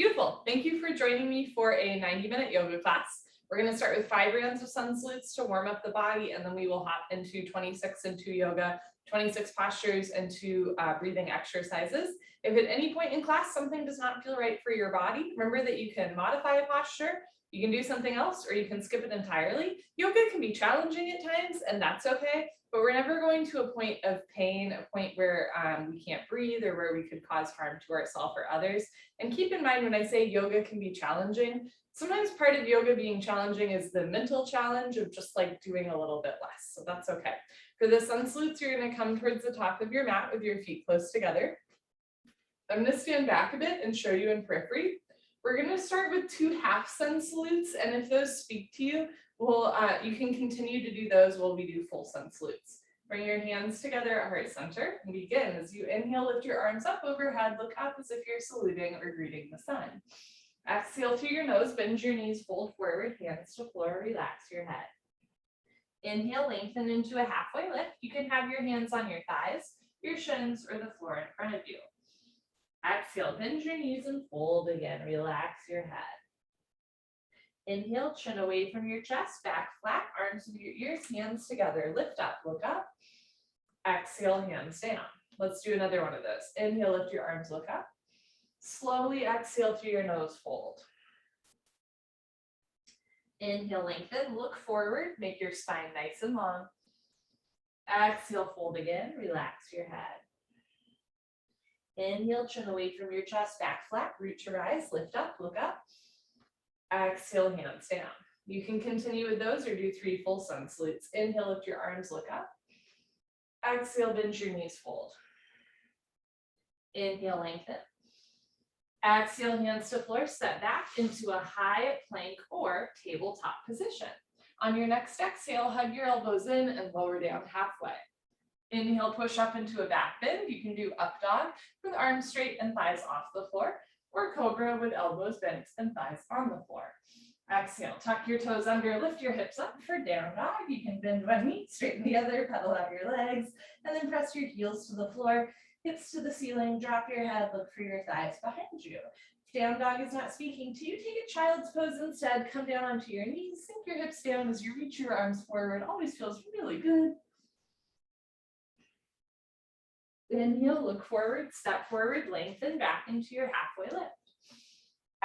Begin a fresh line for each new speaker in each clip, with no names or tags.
Beautiful. Thank you for joining me for a 90-minute yoga class. We're going to start with 5 rounds of sun salutes to warm up the body, and then we will hop into 26 and 2 yoga, 26 postures and 2 breathing exercises. If at any point in class something does not feel right for your body, remember that you can modify a posture, you can do something else, or you can skip it entirely. Yoga can be challenging at times, and that's okay, but we're never going to a point of pain, a point where we can't breathe or where we could cause harm to ourselves or others. And keep in mind, when I say yoga can be challenging, sometimes part of yoga being challenging is the mental challenge of just like doing a little bit less. So that's okay. For the sun salutes, you're going to come towards the top of your mat with your feet close together. I'm going to stand back a bit and show you in periphery. We're going to start with 2 half sun salutes, and if those speak to you, you can continue to do those while we do full sun salutes. Bring your hands together at heart center and begin. As you inhale, lift your arms up overhead, look up as if you're saluting or greeting the sun. Exhale through your nose, bend your knees, fold forward, hands to floor, relax your head. Inhale, lengthen into a halfway lift. You can have your hands on your thighs, your shins, or the floor in front of you. Exhale, bend your knees and fold again, relax your head. Inhale, chin away from your chest, back flat, arms to your ears, hands together, lift up, look up. Exhale, hands down. Let's do another one of those. Inhale, lift your arms, look up. Slowly exhale through your nose, fold. Inhale, lengthen, look forward, make your spine nice and long. Exhale, fold again, relax your head. Inhale, chin away from your chest, back flat, root to rise, lift up, look up. Exhale, hands down. You can continue with those or do 3 full sun salutes. Inhale, lift your arms, look up. Exhale, bend your knees, fold. Inhale, lengthen. Exhale, hands to floor, step back into a high plank or tabletop position. On your next exhale, hug your elbows in and lower down halfway. Inhale, push up into a back bend. You can do up dog with arms straight and thighs off the floor, or cobra with elbows bent and thighs on the floor. Exhale, tuck your toes under, lift your hips up for down dog. You can bend one knee, straighten the other, pedal out your legs, and then press your heels to the floor, hips to the ceiling, drop your head, look for your thighs behind you. If down dog is not speaking to you, take a child's pose instead. Come down onto your knees, sink your hips down as you reach your arms forward. Always feels really good. Inhale, look forward, step forward, lengthen back into your halfway lift.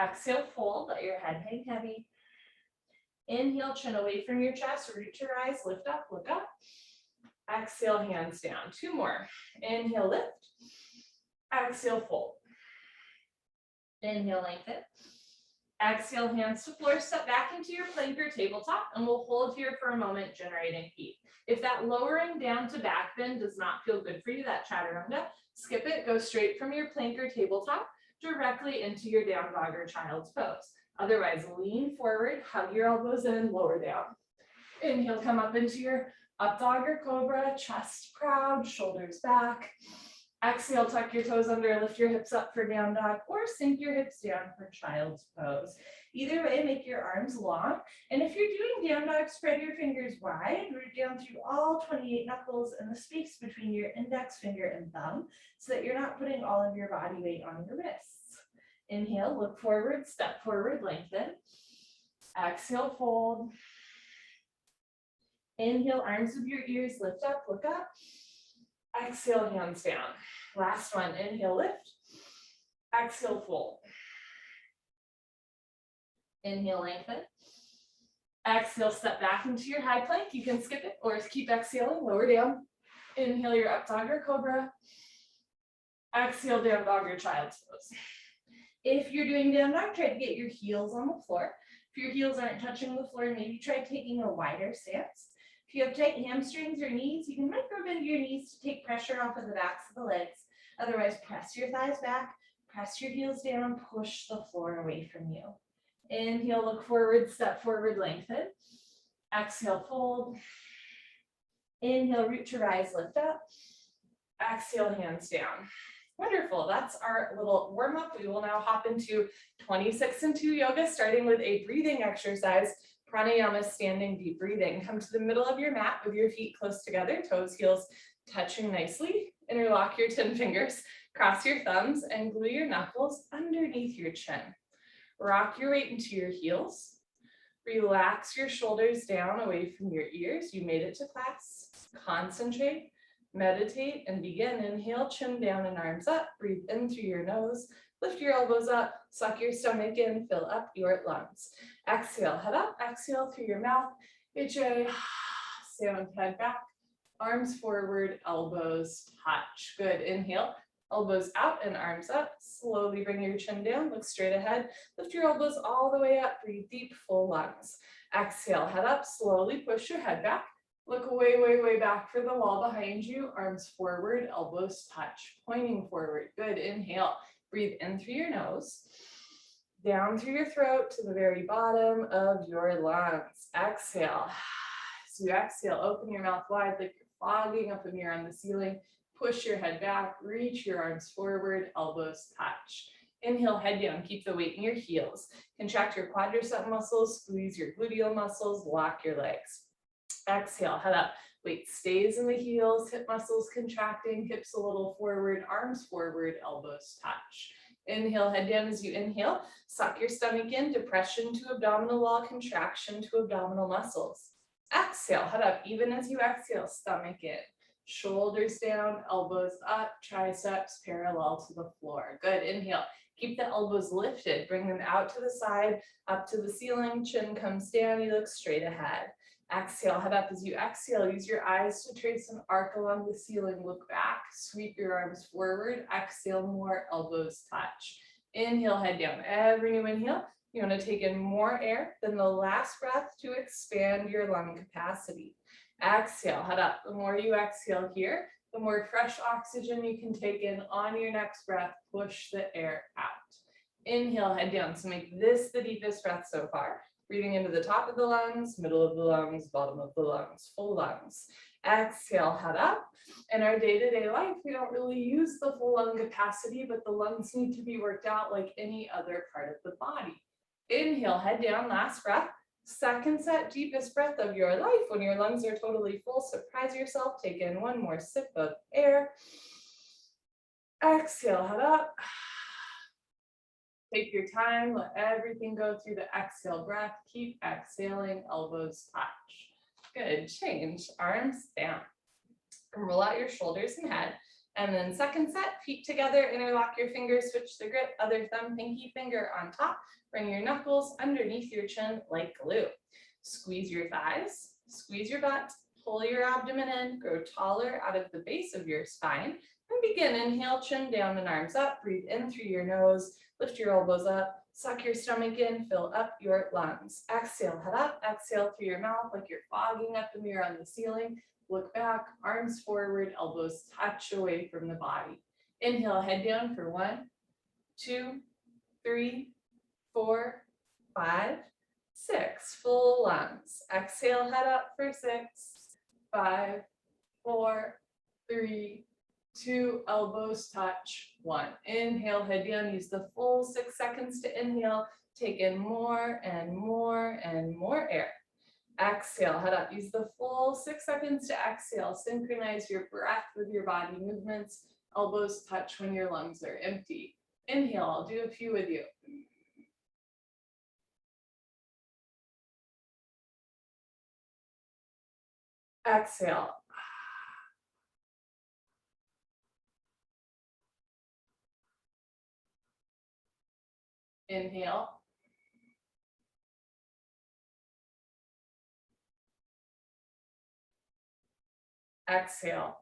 Exhale, fold, let your head hang heavy. Inhale, chin away from your chest, root to rise, lift up, look up. Exhale, hands down. 2 more. Inhale, lift. Exhale, fold. Inhale, lengthen. Exhale, hands to floor, step back into your plank or tabletop, and we'll hold here for a moment, generating heat. If that lowering down to back bend does not feel good for you, that chaturanga, skip it, go straight from your plank or tabletop directly into your down dog or child's pose. Otherwise, lean forward, hug your elbows in, lower down. Inhale, come up into your up dog or cobra, chest proud, shoulders back. Exhale, tuck your toes under, lift your hips up for down dog, or sink your hips down for child's pose. Either way, make your arms long. And if you're doing down dog, spread your fingers wide, root down through all 28 knuckles and the space between your index finger and thumb so that you're not putting all of your body weight on your wrists. Inhale, look forward, step forward, lengthen. Exhale, fold. Inhale, arms with your ears, lift up, look up. Exhale, hands down. Last one, inhale, lift. Exhale, fold. Inhale, lengthen. Exhale, step back into your high plank. You can skip it or keep exhaling, lower down. Inhale your up dog or cobra. Exhale, down dog or child's pose. If you're doing down dog, try to get your heels on the floor. If your heels aren't touching the floor, maybe try taking a wider stance. If you have tight hamstrings or knees, you can micro bend your knees to take pressure off of the backs of the legs. Otherwise, press your thighs back, press your heels down, push the floor away from you. Inhale, look forward, step forward, lengthen. Exhale, fold. Inhale, root to rise, lift up. Exhale, hands down. Wonderful, that's our little warm up. We will now hop into 26 and 2 yoga, starting with a breathing exercise, Pranayama standing deep breathing. Come to the middle of your mat with your feet close together, toes, heels touching nicely. Interlock your 10 fingers, cross your thumbs, and glue your knuckles underneath your chin. Rock your weight into your heels. Relax your shoulders down away from your ears. You made it to class. Concentrate, meditate, and begin. Inhale, chin down and arms up. Breathe in through your nose. Lift your elbows up. Suck your stomach in. Fill up your lungs. Exhale, head up. Exhale through your mouth. Ujjayi, sound, head back. Arms forward, elbows touch. Good. Inhale, elbows out and arms up. Slowly bring your chin down. Look straight ahead. Lift your elbows all the way up. Breathe deep, full lungs. Exhale, head up. Slowly push your head back. Look way, way, way back for the wall behind you. Arms forward, elbows touch. Pointing forward. Good. Inhale. Breathe in through your nose. Down through your throat to the very bottom of your lungs. Exhale. As you exhale, open your mouth wide like you're fogging up a mirror on the ceiling. Push your head back, reach your arms forward, elbows touch. Inhale, head down, keep the weight in your heels. Contract your quadricep muscles, squeeze your gluteal muscles, lock your legs. Exhale, head up. Weight stays in the heels, hip muscles contracting, hips a little forward, arms forward, elbows touch. Inhale, head down as you inhale. Suck your stomach in, depression to abdominal wall, contraction to abdominal muscles. Exhale, head up. Even as you exhale, stomach in. Shoulders down, elbows up, triceps parallel to the floor. Good. Inhale. Keep the elbows lifted. Bring them out to the side, up to the ceiling. Chin comes down. You look straight ahead. Exhale. Head up as you exhale. Use your eyes to trace an arc along the ceiling. Look back. Sweep your arms forward. Exhale more. Elbows touch. Inhale. Head down. Every new inhale, you want to take in more air than the last breath to expand your lung capacity. Exhale, head up. The more you exhale here, the more fresh oxygen you can take in on your next breath. Push the air out. Inhale, head down. So make this the deepest breath so far. Breathing into the top of the lungs, middle of the lungs, bottom of the lungs, full lungs. Exhale, head up. In our day-to-day life, we don't really use the full lung capacity, but the lungs need to be worked out like any other part of the body. Inhale, head down, last breath. Second set, deepest breath of your life. When your lungs are totally full, surprise yourself. Take in one more sip of air. Exhale, head up. Take your time, let everything go through the exhale breath. Keep exhaling, elbows touch. Good, change, arms down. Roll out your shoulders and head. And then second set, feet together, interlock your fingers, switch the grip, other thumb, pinky finger on top. Bring your knuckles underneath your chin like glue. Squeeze your thighs, squeeze your butt, pull your abdomen in, grow taller out of the base of your spine. And begin, inhale, chin down and arms up. Breathe in through your nose, lift your elbows up, suck your stomach in, fill up your lungs. Exhale, head up, exhale through your mouth like you're fogging up the mirror on the ceiling. Look back, arms forward, elbows touch away from the body. Inhale, head down for 1, 2, 3, 4, 5, 6. Full lungs. Exhale, head up for 6, 5, 4, 3, 2. Elbows touch. 1. Inhale, head down. Use the full 6 seconds to inhale. Take in more and more and more air. Exhale, head up. Use the full 6 seconds to exhale. Synchronize your breath with your body movements. Elbows touch when your lungs are empty. Inhale, I'll do a few with you. Exhale. Inhale. Exhale.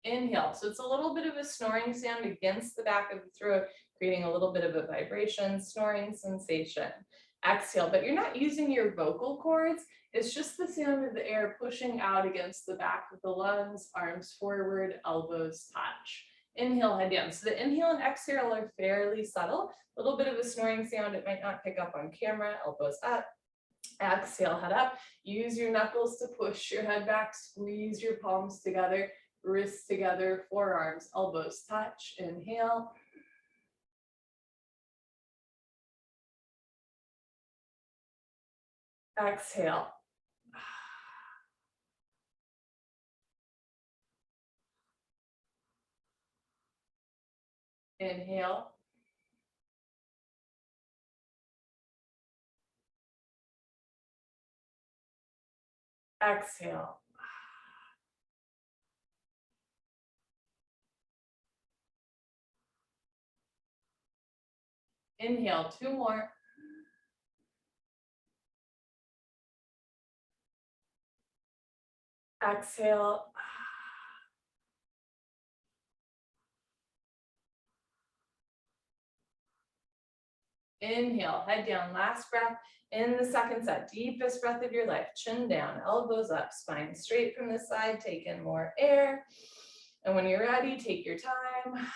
Inhale. So it's a little bit of a snoring sound against the back of the throat, creating a little bit of a vibration, snoring sensation. Exhale, but you're not using your vocal cords. It's just the sound of the air pushing out against the back of the lungs, arms forward, elbows touch. Inhale, head down. So the inhale and exhale are fairly subtle. A little bit of a snoring sound. It might not pick up on camera. Elbows up. Exhale, head up. Use your knuckles to push your head back. Squeeze your palms together. Wrists together. Forearms, elbows touch. Inhale. Exhale. Inhale. Exhale. Inhale, 2 more. Exhale. Inhale, head down, last breath. In the second set, deepest breath of your life, chin down, elbows up, spine straight from the side, take in more air. And when you're ready, take your time.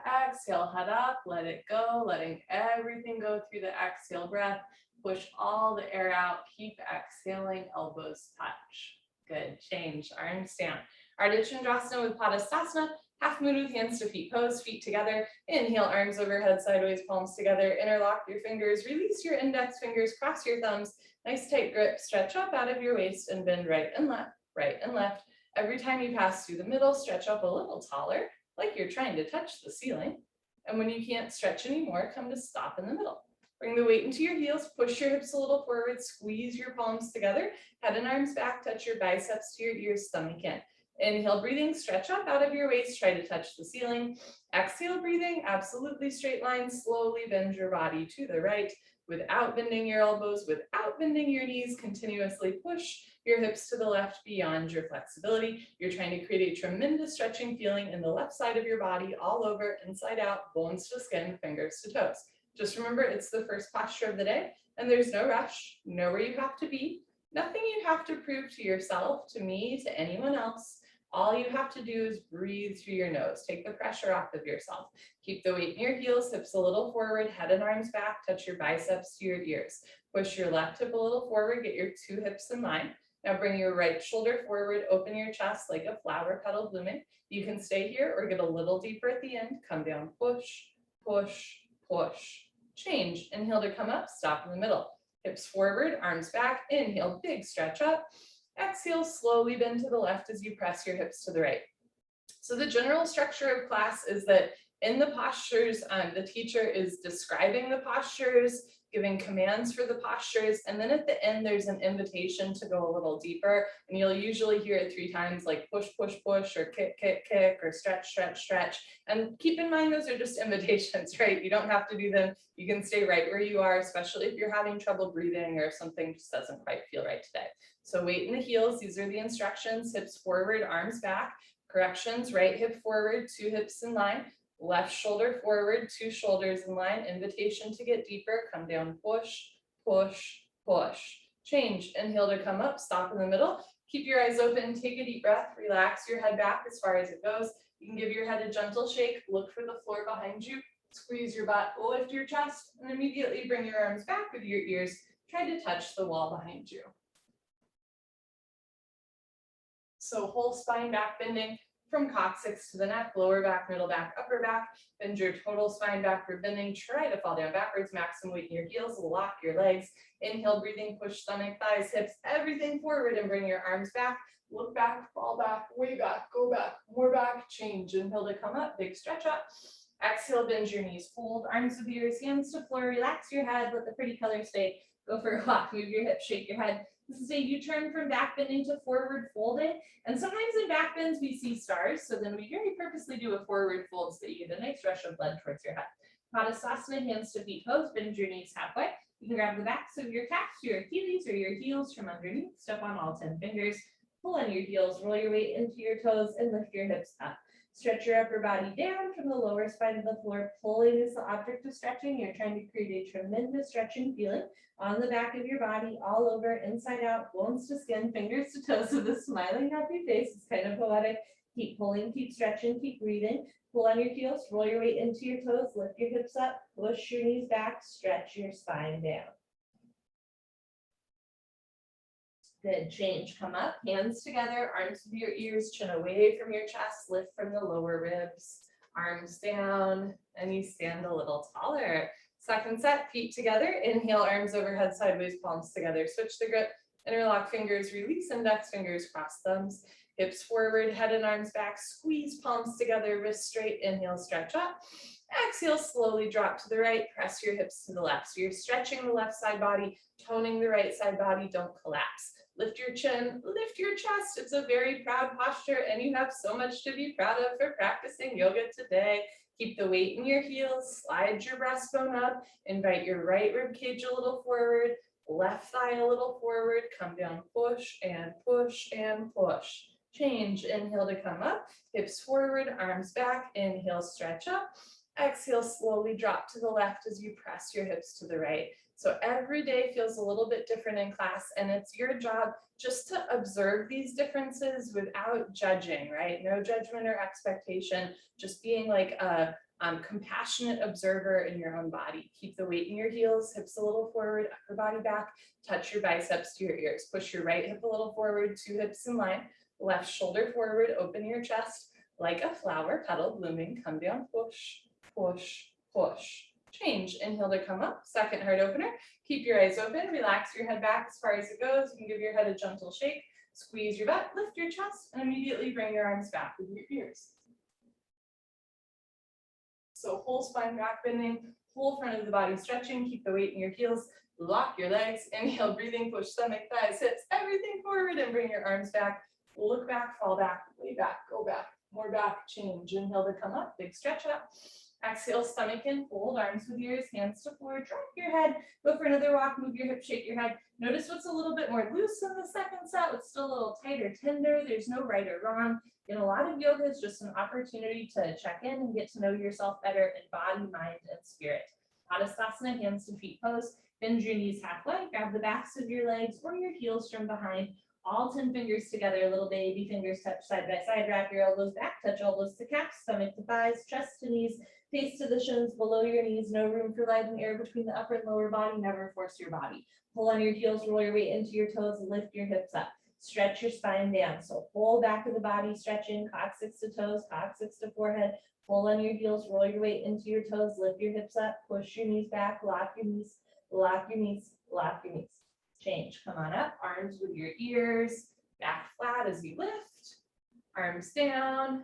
Exhale, head up, let it go, letting everything go through the exhale breath. Push all the air out, keep exhaling, elbows touch. Good, change, arms down. Ardha Chandrasana with Padasana. Half moon with hands to feet pose, feet together. Inhale, arms overhead, sideways, palms together. Interlock your fingers, release your index fingers, cross your thumbs. Nice tight grip, stretch up out of your waist and bend right and left, right and left. Every time you pass through the middle, stretch up a little taller, like you're trying to touch the ceiling. And when you can't stretch anymore, come to stop in the middle. Bring the weight into your heels, push your hips a little forward, squeeze your palms together, head and arms back, touch your biceps to your ears, stomach in. Inhale, breathing, stretch up out of your waist, try to touch the ceiling. Exhale, breathing, absolutely straight line, slowly bend your body to the right without bending your elbows, without bending your knees, continuously push your hips to the left beyond your flexibility. You're trying to create a tremendous stretching feeling in the left side of your body, all over, inside out, bones to skin, fingers to toes. Just remember, it's the first posture of the day, and there's no rush, know where you have to be, nothing you have to prove to yourself, to me, to anyone else. All you have to do is breathe through your nose. Take the pressure off of yourself. Keep the weight in your heels, hips a little forward, head and arms back, touch your biceps to your ears. Push your left hip a little forward, get your 2 hips in line. Now bring your right shoulder forward, open your chest like a flower petal blooming. You can stay here or get a little deeper at the end. Come down, push, push, push. Change. Inhale to come up, stop in the middle. Hips forward, arms back. Inhale, big stretch up. Exhale, slowly bend to the left as you press your hips to the right. So the general structure of class is that in the postures, the teacher is describing the postures, giving commands for the postures, and then at the end there's an invitation to go a little deeper, and you'll usually hear it 3 times, like push, push, push, or kick, kick, kick, or stretch, stretch, stretch. And keep in mind, those are just invitations, right? You don't have to do them. You can stay right where you are, especially if you're having trouble breathing or something just doesn't quite feel right today. So weight in the heels, these are the instructions, hips forward, arms back. Corrections, right hip forward, 2 hips in line. Left shoulder forward, 2 shoulders in line. Invitation to get deeper. Come down, push, push, push. Change. Inhale to come up, stop in the middle. Keep your eyes open, take a deep breath, relax your head back as far as it goes. You can give your head a gentle shake, look for the floor behind you, squeeze your butt, lift your chest, and immediately bring your arms back with your ears. Try to touch the wall behind you. So whole spine back bending from coccyx to the neck, lower back, middle back, upper back. Bend your total spine backward bending. Try to fall down backwards, maximum weight in your heels, lock your legs. Inhale, breathing, push stomach, thighs, hips, everything forward and bring your arms back. Look back, fall back, way back, go back, more back, change. Inhale to come up, big stretch up. Exhale, bend your knees, fold, arms to ears, hands to floor, relax your head, let the pretty color stay. Go for a walk, move your hips, shake your head. This is a U-turn from back bending to forward folding. And sometimes in back bends, we see stars. So then we very purposely do a forward fold so that you get a nice rush of blood towards your head. Padasana, hands to feet pose, bend your knees halfway. You can grab the backs of your calves, your Achilles, or your heels from underneath. Step on all 10 fingers. Pull on your heels, roll your weight into your toes, and lift your hips up. Stretch your upper body down from the lower spine of the floor. Pulling is the object of stretching. You're trying to create a tremendous stretching feeling on the back of your body, all over, inside out, bones to skin, fingers to toes, with a smiling, happy face. It's kind of poetic. Keep pulling, keep stretching, keep breathing. Pull on your heels, roll your weight into your toes, lift your hips up, push your knees back, stretch your spine down. Good, change, come up, hands together, arms to your ears, chin away from your chest, lift from the lower ribs, arms down, and you stand a little taller. Second set, feet together, inhale, arms overhead, sideways, palms together, switch the grip, interlock fingers, release index fingers, cross thumbs, hips forward, head and arms back, squeeze palms together, wrists straight, inhale, stretch up. Exhale, slowly drop to the right, press your hips to the left. So you're stretching the left side body, toning the right side body, don't collapse. Lift your chin, lift your chest. It's a very proud posture and you have so much to be proud of for practicing yoga today. Keep the weight in your heels, slide your breastbone up, invite your right rib cage a little forward, left thigh a little forward, come down, push and push and push. Change, inhale to come up, hips forward, arms back, inhale, stretch up. Exhale, slowly drop to the left as you press your hips to the right. So every day feels a little bit different in class, and it's your job just to observe these differences without judging, right? No judgment or expectation, just being like a compassionate observer in your own body. Keep the weight in your heels, hips a little forward, upper body back, touch your biceps to your ears. Push your right hip a little forward, 2 hips in line, left shoulder forward, open your chest like a flower, petal blooming, come down, push, push, push. Change, inhale to come up, second heart opener. Keep your eyes open, relax your head back as far as it goes. You can give your head a gentle shake, squeeze your butt, lift your chest, and immediately bring your arms back with your ears. So whole spine back bending, whole front of the body stretching, keep the weight in your heels, lock your legs, inhale, breathing, push stomach, thighs, hips, everything forward and bring your arms back. Look back, fall back, way back, go back, more back, change. Inhale to come up, big stretch up. Exhale, stomach in, fold arms with ears, hands to floor, drop your head, go for another walk, move your hip, shake your head. Notice what's a little bit more loose in the second set, what's still a little tight or tender. There's no right or wrong. In a lot of yoga, it's just an opportunity to check in and get to know yourself better in body, mind, and spirit. Garasana, hands to feet pose. Bend your knees halfway, grab the backs of your legs or your heels from behind. All 10 fingers together, little baby fingers touch side by side, wrap your elbows back, touch elbows to calves, stomach to thighs, chest to knees, face to the shins, below your knees, no room for light and air between the upper and lower body, never force your body. Pull on your heels, roll your weight into your toes, lift your hips up. Stretch your spine down, so whole back of the body, stretching, coccyx to toes, coccyx to forehead. Pull on your heels, roll your weight into your toes, lift your hips up, push your knees back, lock your knees, lock your knees, lock your knees. Change, come on up, arms with your ears, back flat as you lift, arms down,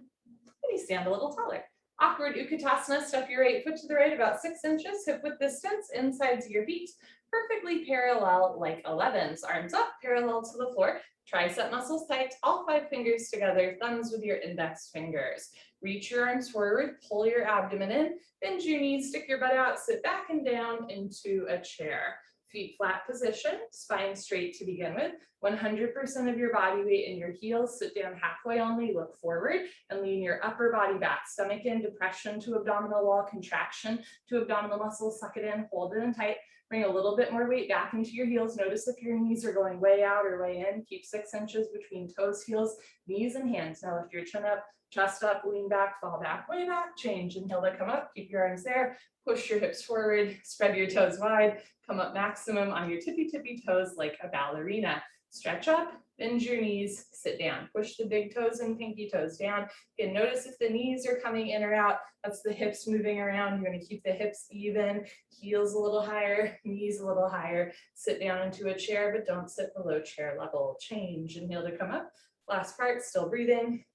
maybe stand a little taller. Awkward Utkatasana, step your right foot to the right about 6 inches, hip width distance, insides of your feet, perfectly parallel like 11s. Arms up, parallel to the floor, tricep muscles tight, all 5 fingers together, thumbs with your index fingers. Reach your arms forward, pull your abdomen in, bend your knees, stick your butt out, sit back and down into a chair. Feet flat position, spine straight to begin with. 100% of your body weight in your heels. Sit down halfway only, look forward, and lean your upper body back. Stomach in, depression to abdominal wall, contraction to abdominal muscles. Suck it in, hold it in tight. Bring a little bit more weight back into your heels. Notice if your knees are going way out or way in. Keep 6 inches between toes, heels, knees, and hands. Now lift your chin up, chest up, lean back, fall back, way back. Change, inhale to come up. Keep your arms there. Push your hips forward, spread your toes wide, come up maximum on your tippy toes like a ballerina. Stretch up, bend your knees, sit down. Push the big toes and pinky toes down. Again, notice if the knees are coming in or out, that's the hips moving around. You're gonna keep the hips even, heels a little higher, knees a little higher. Sit down into a chair, but don't sit below chair level. Change, inhale to come up. Last part, still breathing.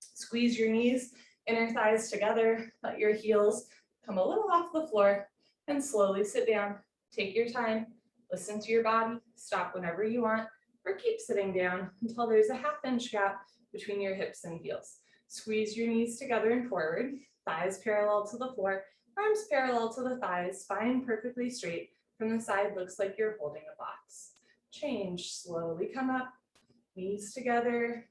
Squeeze your knees, inner thighs together, let your heels come a little off the floor and slowly sit down. Take your time, listen to your body, stop whenever you want, or keep sitting down until there's a 1/2 inch gap between your hips and heels. Squeeze your knees together and forward, thighs parallel to the floor, arms parallel to the thighs, spine perfectly straight. From the side, looks like you're holding a box. Change, slowly come up, knees together.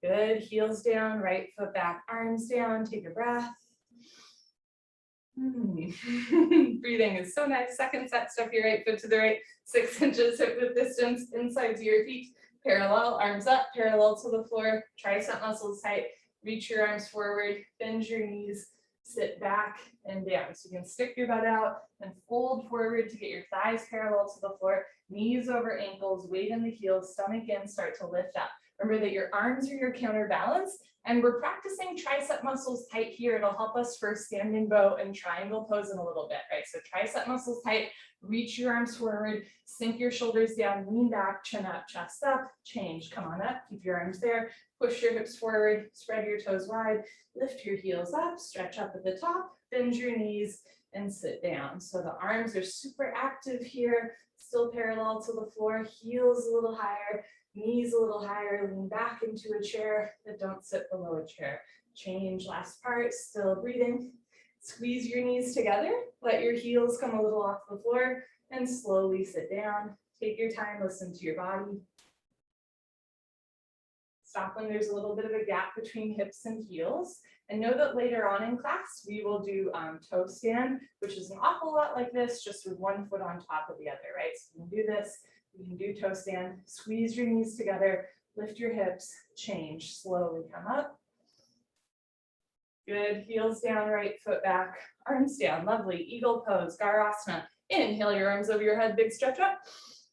Good, heels down, right foot back, arms down, take a breath. Breathing is so nice. Second set, step your right foot to the right, 6 inches hip width distance, insides of your feet, parallel, arms up, parallel to the floor, tricep muscles tight, reach your arms forward, bend your knees, sit back and down. So you can stick your butt out and fold forward to get your thighs parallel to the floor, knees over ankles, weight in the heels, stomach in, start to lift up. Remember that your arms are your counterbalance, and we're practicing tricep muscles tight here. It'll help us for standing bow and triangle pose in a little bit, right? So tricep muscles tight, reach your arms forward, sink your shoulders down, lean back, chin up, chest up, change, come on up, keep your arms there, push your hips forward, spread your toes wide, lift your heels up, stretch up at the top, bend your knees, and sit down. So the arms are super active here, still parallel to the floor, heels a little higher, knees a little higher, lean back into a chair, but don't sit below a chair. Change, last part, still breathing. Squeeze your knees together, let your heels come a little off the floor, and slowly sit down. Take your time, listen to your body. Stop when there's a little bit of a gap between hips and heels. And know that later on in class, we will do toe stand, which is an awful lot like this, just with one foot on top of the other, right? So you can do this, you can do toe stand, squeeze your knees together, lift your hips, change, slowly come up. Good, heels down, right foot back, arms down, lovely, eagle pose, Garasana. Inhale your arms over your head, big stretch up.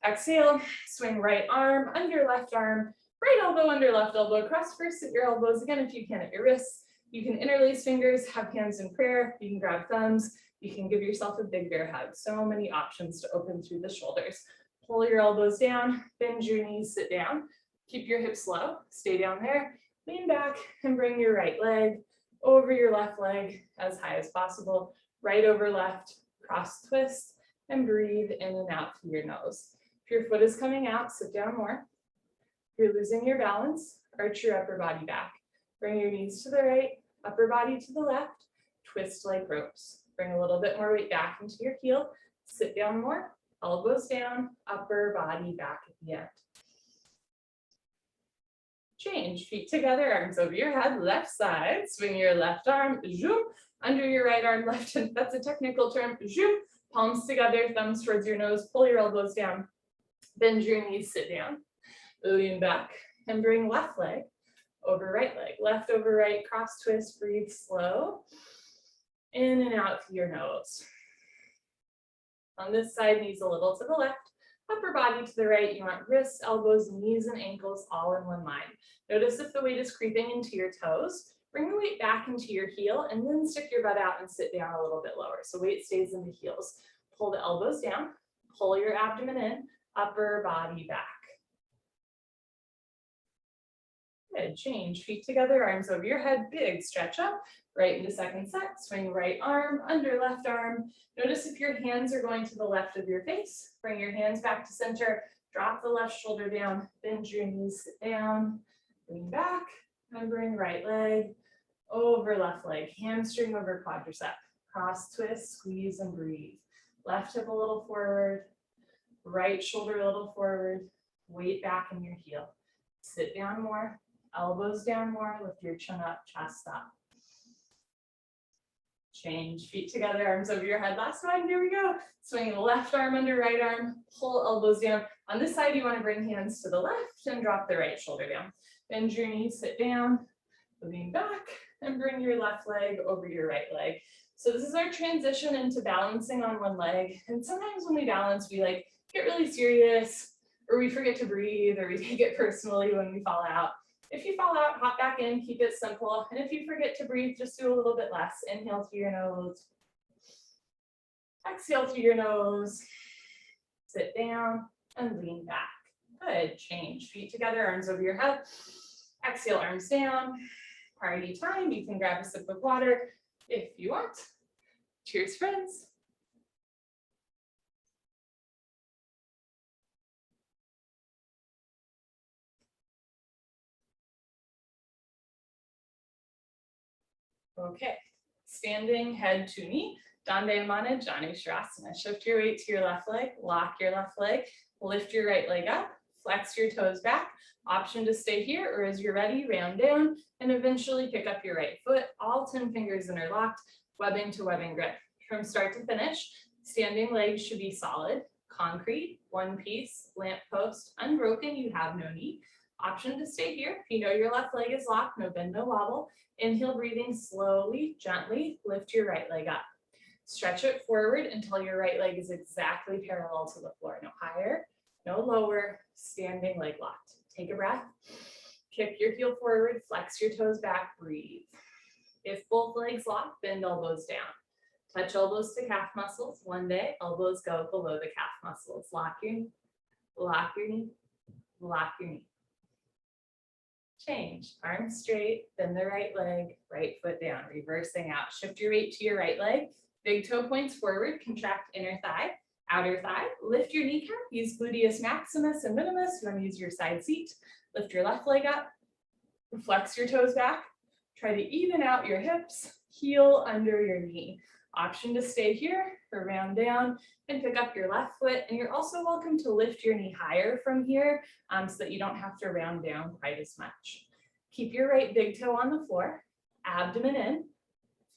Exhale, swing right arm, under left arm, right elbow under left elbow, cross first at your elbows, again if you can at your wrists. You can interlace fingers, have hands in prayer, you can grab thumbs, you can give yourself a big bear hug. So many options to open through the shoulders. Pull your elbows down, bend your knees, sit down. Keep your hips low, stay down there, lean back and bring your right leg over your left leg as high as possible, right over left, cross twist, and breathe in and out through your nose. If your foot is coming out, sit down more. If you're losing your balance, arch your upper body back. Bring your knees to the right, upper body to the left, twist like ropes. Bring a little bit more weight back into your heel, sit down more, elbows down, upper body back at the end. Change, feet together, arms over your head, left side, swing your left arm, zoom, under your right arm, left hand, that's a technical term, zoom, palms together, thumbs towards your nose, pull your elbows down, bend your knees, sit down, lean back, and bring left leg over right leg, left over right, cross twist, breathe slow, in and out through your nose. On this side, knees a little to the left, upper body to the right. You want wrists, elbows, knees, and ankles all in one line. Notice if the weight is creeping into your toes, bring the weight back into your heel and then stick your butt out and sit down a little bit lower. So weight stays in the heels. Pull the elbows down, pull your abdomen in, upper body back. Good, change, feet together, arms over your head, big stretch up, right into second set, swing right arm, under left arm. Notice if your hands are going to the left of your face, bring your hands back to center, drop the left shoulder down, bend your knees, sit down, lean back, and bring right leg over left leg, hamstring over quadricep, cross twist, squeeze and breathe. Left hip a little forward, right shoulder a little forward, weight back in your heel. Sit down more, elbows down more, lift your chin up, chest up. Change, feet together, arms over your head. Last one, here we go. Swing left arm under right arm, pull elbows down. On this side, you want to bring hands to the left and drop the right shoulder down. Bend your knees, sit down, lean back, and bring your left leg over your right leg. So this is our transition into balancing on one leg. And sometimes when we balance, we get really serious, or we forget to breathe, or we take it personally when we fall out. If you fall out, hop back in, keep it simple. And if you forget to breathe, just do a little bit less. Inhale through your nose. Exhale through your nose. Sit down and lean back. Good, change. Feet together, arms over your head. Exhale, arms down. Party time. You can grab a sip of water if you want. Cheers, friends. Okay, standing head to knee, Dandayamana Janu Shavasana. Shift your weight to your left leg, lock your left leg, lift your right leg up, flex your toes back. Option to stay here, or as you're ready, round down, and eventually pick up your right foot, all 10 fingers interlocked, webbing to webbing grip. From start to finish, standing legs should be solid, concrete, one piece, lamp post, unbroken, you have no knee. Option to stay here. If you know your left leg is locked, no bend, no wobble. Inhale, breathing slowly, gently, lift your right leg up. Stretch it forward until your right leg is exactly parallel to the floor. No higher, no lower, standing leg locked. Take a breath. Kick your heel forward, flex your toes back, breathe. If both legs lock, bend elbows down. Touch elbows to calf muscles. One day, elbows go below the calf muscles. Lock your knee, lock your knee, lock your knee. Change, arms straight, bend the right leg, right foot down, reversing out. Shift your weight to your right leg. Big toe points forward, contract inner thigh, outer thigh. Lift your kneecap, use gluteus maximus and minimus. You want to use your side seat. Lift your left leg up, flex your toes back. Try to even out your hips, heel under your knee. Option to stay here or round down and pick up your left foot. And you're also welcome to lift your knee higher from here so that you don't have to round down quite as much. Keep your right big toe on the floor, abdomen in,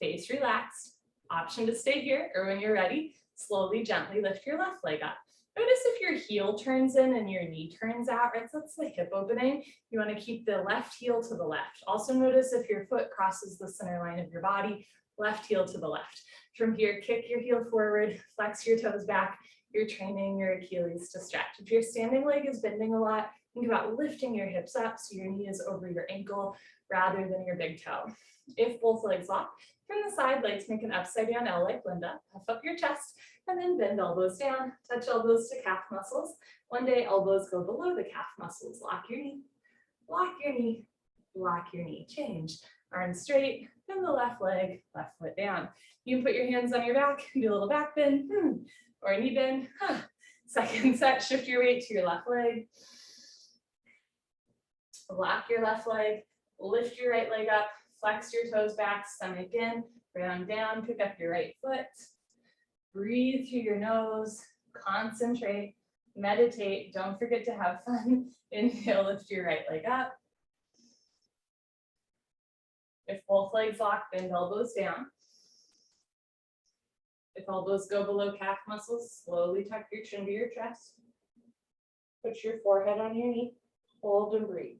face relaxed. Option to stay here, or when you're ready, slowly, gently lift your left leg up. Notice if your heel turns in and your knee turns out, right? So that's the hip opening. You want to keep the left heel to the left. Also notice if your foot crosses the center line of your body, left heel to the left. From here, kick your heel forward, flex your toes back. You're training your Achilles to stretch. If your standing leg is bending a lot, think about lifting your hips up so your knee is over your ankle rather than your big toe. If both legs lock, from the side, legs make an upside down L like Linda. Puff up your chest and then bend elbows down. Touch elbows to calf muscles. One day, elbows go below the calf muscles. Lock your knee, lock your knee, lock your knee. Change. Arms straight, bend the left leg, left foot down. You can put your hands on your back, do a little back bend, or a knee bend. Second set, shift your weight to your left leg. Lock your left leg, lift your right leg up, flex your toes back, stomach in, round down, pick up your right foot. Breathe through your nose, concentrate, meditate. Don't forget to have fun. Inhale, lift your right leg up. If both legs lock, bend elbows down. If elbows go below calf muscles, slowly tuck your chin to your chest. Put your forehead on your knee, hold and breathe.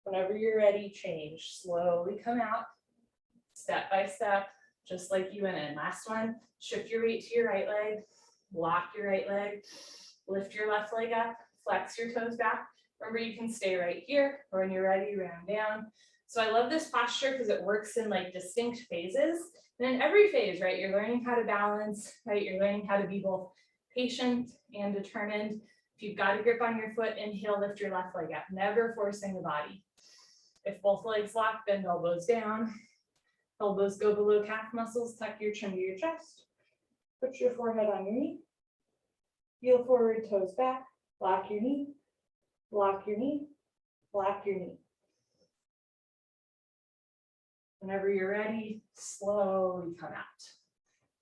Whenever you're ready, change. Slowly come out, step by step, just like you went in. Last one, shift your weight to your right leg, lock your right leg, lift your left leg up, flex your toes back. Remember, you can stay right here, or when you're ready, round down. So I love this posture because it works in like distinct phases. And in every phase, right, you're learning how to balance, right? You're learning how to be both patient and determined. If you've got a grip on your foot, inhale, lift your left leg up, never forcing the body. If both legs lock, bend elbows down. Elbows go below calf muscles, tuck your chin to your chest. Put your forehead on your knee. Heel forward, toes back. Lock your knee, lock your knee, lock your knee. Whenever you're ready, slowly come out.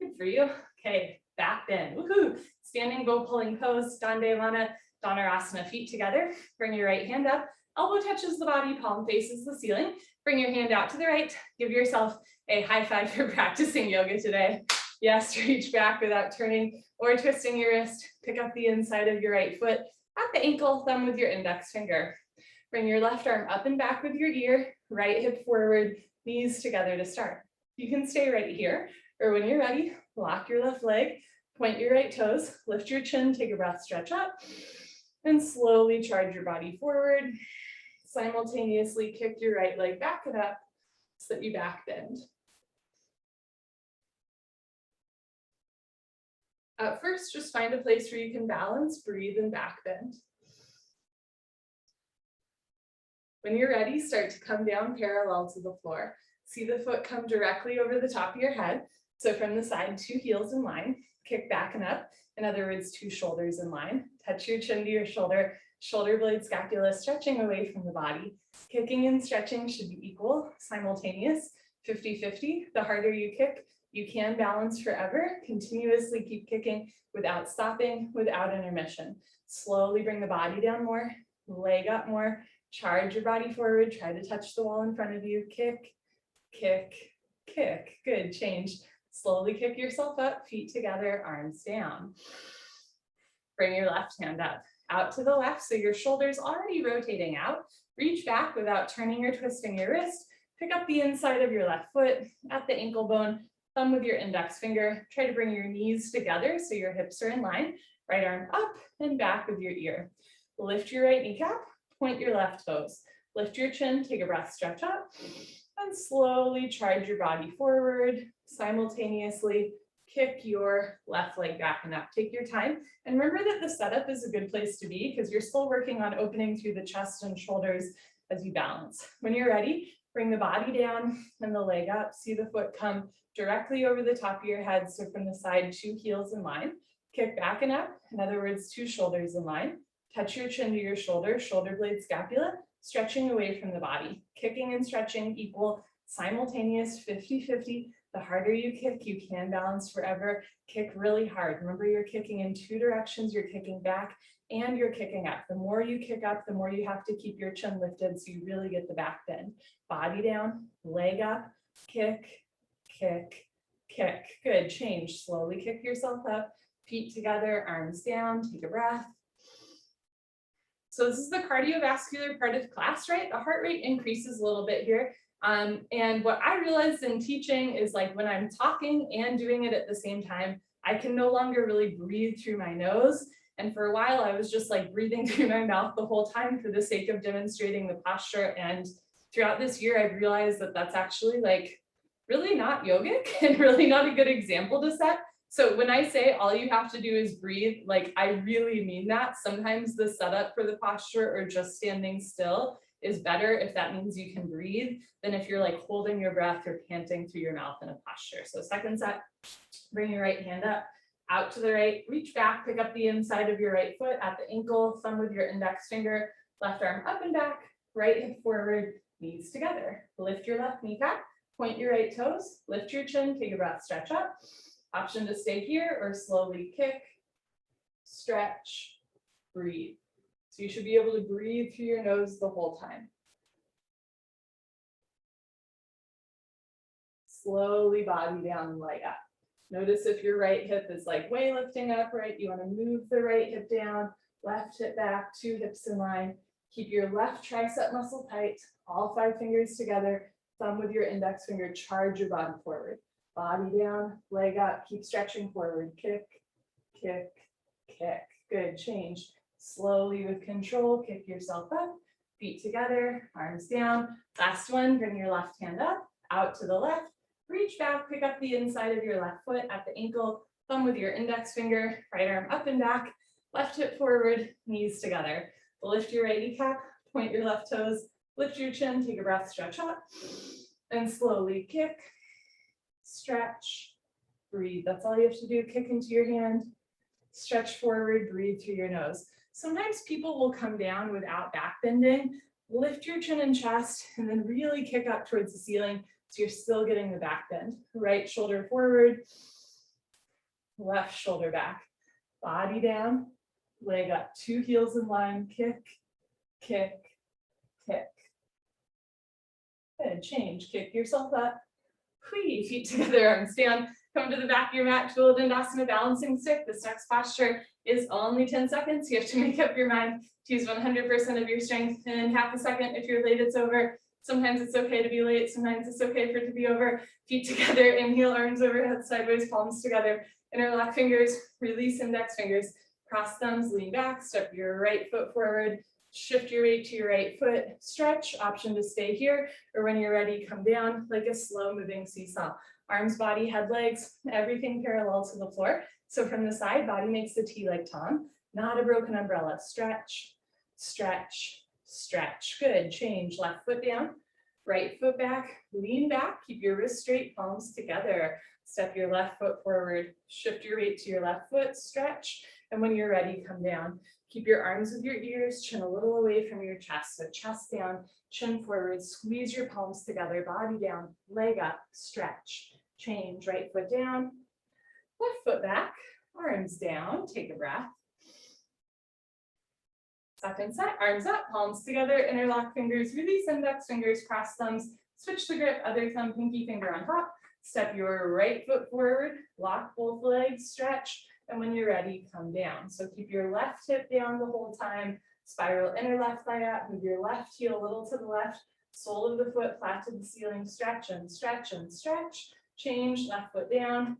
Good for you. Okay, back bend. Woohoo! Standing bow pulling pose, Dandayavana, Dhanurasana, feet together. Bring your right hand up. Elbow touches the body, palm faces the ceiling. Bring your hand out to the right. Give yourself a high five for practicing yoga today. Yes, reach back without turning or twisting your wrist. Pick up the inside of your right foot at the ankle, thumb with your index finger. Bring your left arm up and back with your ear, right hip forward, knees together to start. You can stay right here, or when you're ready, lock your left leg, point your right toes, lift your chin, take a breath, stretch up, and slowly charge your body forward. Simultaneously kick your right leg back and up so that you back bend. At first, just find a place where you can balance, breathe, and back bend. When you're ready, start to come down parallel to the floor. See the foot come directly over the top of your head. So from the side, 2 heels in line, kick back and up. In other words, 2 shoulders in line. Touch your chin to your shoulder, shoulder blade scapula stretching away from the body. Kicking and stretching should be equal, simultaneous, 50-50. The harder you kick, you can balance forever. Continuously keep kicking without stopping, without intermission. Slowly bring the body down more, leg up more, charge your body forward, try to touch the wall in front of you, kick, kick, kick. Good, change. Slowly kick yourself up, feet together, arms down. Bring your left hand up, out to the left, so your shoulder's already rotating out. Reach back without turning or twisting your wrist. Pick up the inside of your left foot at the ankle bone, thumb with your index finger. Try to bring your knees together so your hips are in line. Right arm up and back with your ear. Lift your right kneecap, point your left toes. Lift your chin, take a breath, stretch up, and slowly charge your body forward. Simultaneously kick your left leg back and up. Take your time. And remember that the setup is a good place to be because you're still working on opening through the chest and shoulders as you balance. When you're ready, bring the body down and the leg up. See the foot come directly over the top of your head. So from the side, 2 heels in line. Kick back and up. In other words, 2 shoulders in line. Touch your chin to your shoulder, shoulder blade scapula, stretching away from the body. Kicking and stretching equal, simultaneous, 50-50. The harder you kick, you can balance forever. Kick really hard. Remember, you're kicking in 2 directions. You're kicking back and you're kicking up. The more you kick up, the more you have to keep your chin lifted so you really get the back bend. Body down, leg up, kick, kick, kick. Good, change. Slowly kick yourself up. Feet together, arms down, take a breath. So this is the cardiovascular part of class, right? The heart rate increases a little bit here. And what I realized in teaching is like when I'm talking and doing it at the same time, I can no longer really breathe through my nose. And for a while, I was just like breathing through my mouth the whole time for the sake of demonstrating the posture. And throughout this year, I've realized that that's actually like really not yogic and really not a good example to set. So when I say all you have to do is breathe, like I really mean that. Sometimes the setup for the posture or just standing still is better if that means you can breathe than if you're like holding your breath or panting through your mouth in a posture. So second set, bring your right hand up, out to the right, reach back, pick up the inside of your right foot at the ankle, thumb with your index finger, left arm up and back, right hip forward, knees together. Lift your left kneecap, point your right toes, lift your chin, take a breath, stretch up. Option to stay here or slowly kick, stretch, breathe. So you should be able to breathe through your nose the whole time. Slowly body down and leg up. Notice if your right hip is like way lifting up, right? You want to move the right hip down, left hip back, 2 hips in line. Keep your left tricep muscle tight, all 5 fingers together, thumb with your index finger, charge your body forward. Body down, leg up, keep stretching forward. Kick, kick, kick. Good, change. Slowly with control, kick yourself up, feet together, arms down. Last one, bring your left hand up, out to the left. Reach back, pick up the inside of your left foot at the ankle, thumb with your index finger, right arm up and back, left hip forward, knees together. Lift your right kneecap, point your left toes, lift your chin, take a breath, stretch up, and slowly kick, stretch, breathe. That's all you have to do. Kick into your hand, stretch forward, breathe through your nose. Sometimes people will come down without back bending. Lift your chin and chest and then really kick up towards the ceiling so you're still getting the back bend. Right shoulder forward, left shoulder back. Body down, leg up, 2 heels in line, kick, kick, kick. Good, change, kick yourself up. Feet together, arms down. Come to the back of your mat, to Dandasana balancing stick. This next posture is only 10 seconds. You have to make up your mind to use 100% of your strength in half a second. If you're late, it's over. Sometimes it's okay to be late. Sometimes it's okay for it to be over. Feet together, inhale, arms overhead, sideways, palms together. Interlock fingers, release index fingers. Cross thumbs, lean back, step your right foot forward. Shift your weight to your right foot, stretch, option to stay here, or when you're ready, come down like a slow moving seesaw. Arms, body, head, legs, everything parallel to the floor. So from the side, body makes the T like Tom, not a broken umbrella. Stretch, stretch, stretch. Good, change, left foot down, right foot back, lean back, keep your wrists straight, palms together. Step your left foot forward, shift your weight to your left foot, stretch, and when you're ready, come down. Keep your arms with your ears, chin a little away from your chest. So chest down, chin forward, squeeze your palms together, body down, leg up, stretch, change, right foot down, left foot back, arms down, take a breath. Second set, arms up, palms together, interlock fingers, release index fingers, cross thumbs, switch the grip, other thumb, pinky finger on top. Step your right foot forward, lock both legs, stretch, and when you're ready, come down. So keep your left hip down the whole time, spiral inner left thigh up, move your left heel a little to the left, sole of the foot flat to the ceiling, stretch and stretch and stretch, Change, left foot down,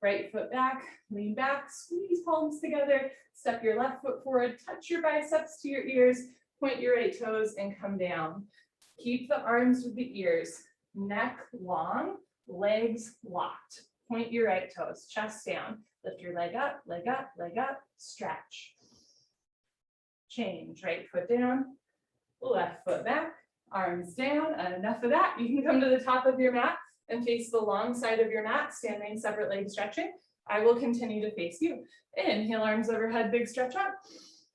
right foot back, lean back, squeeze palms together, step your left foot forward, touch your biceps to your ears, point your right toes and come down. Keep the arms with the ears, neck long, legs locked. Point your right toes, chest down, lift your leg up, leg up, leg up, stretch. Change, right foot down, left foot back, arms down, and enough of that. You can come to the top of your mat and face the long side of your mat, standing separate leg stretching. I will continue to face you. Inhale, arms overhead, big stretch up.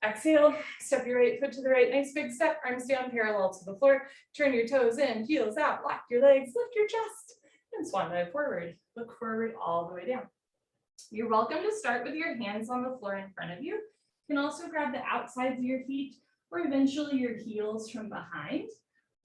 Exhale, step your right foot to the right, nice big step, arms down parallel to the floor. Turn your toes in, heels out, lock your legs, lift your chest, and swan dive forward. Look forward all the way down. You're welcome to start with your hands on the floor in front of you. You can also grab the outsides of your feet or eventually your heels from behind.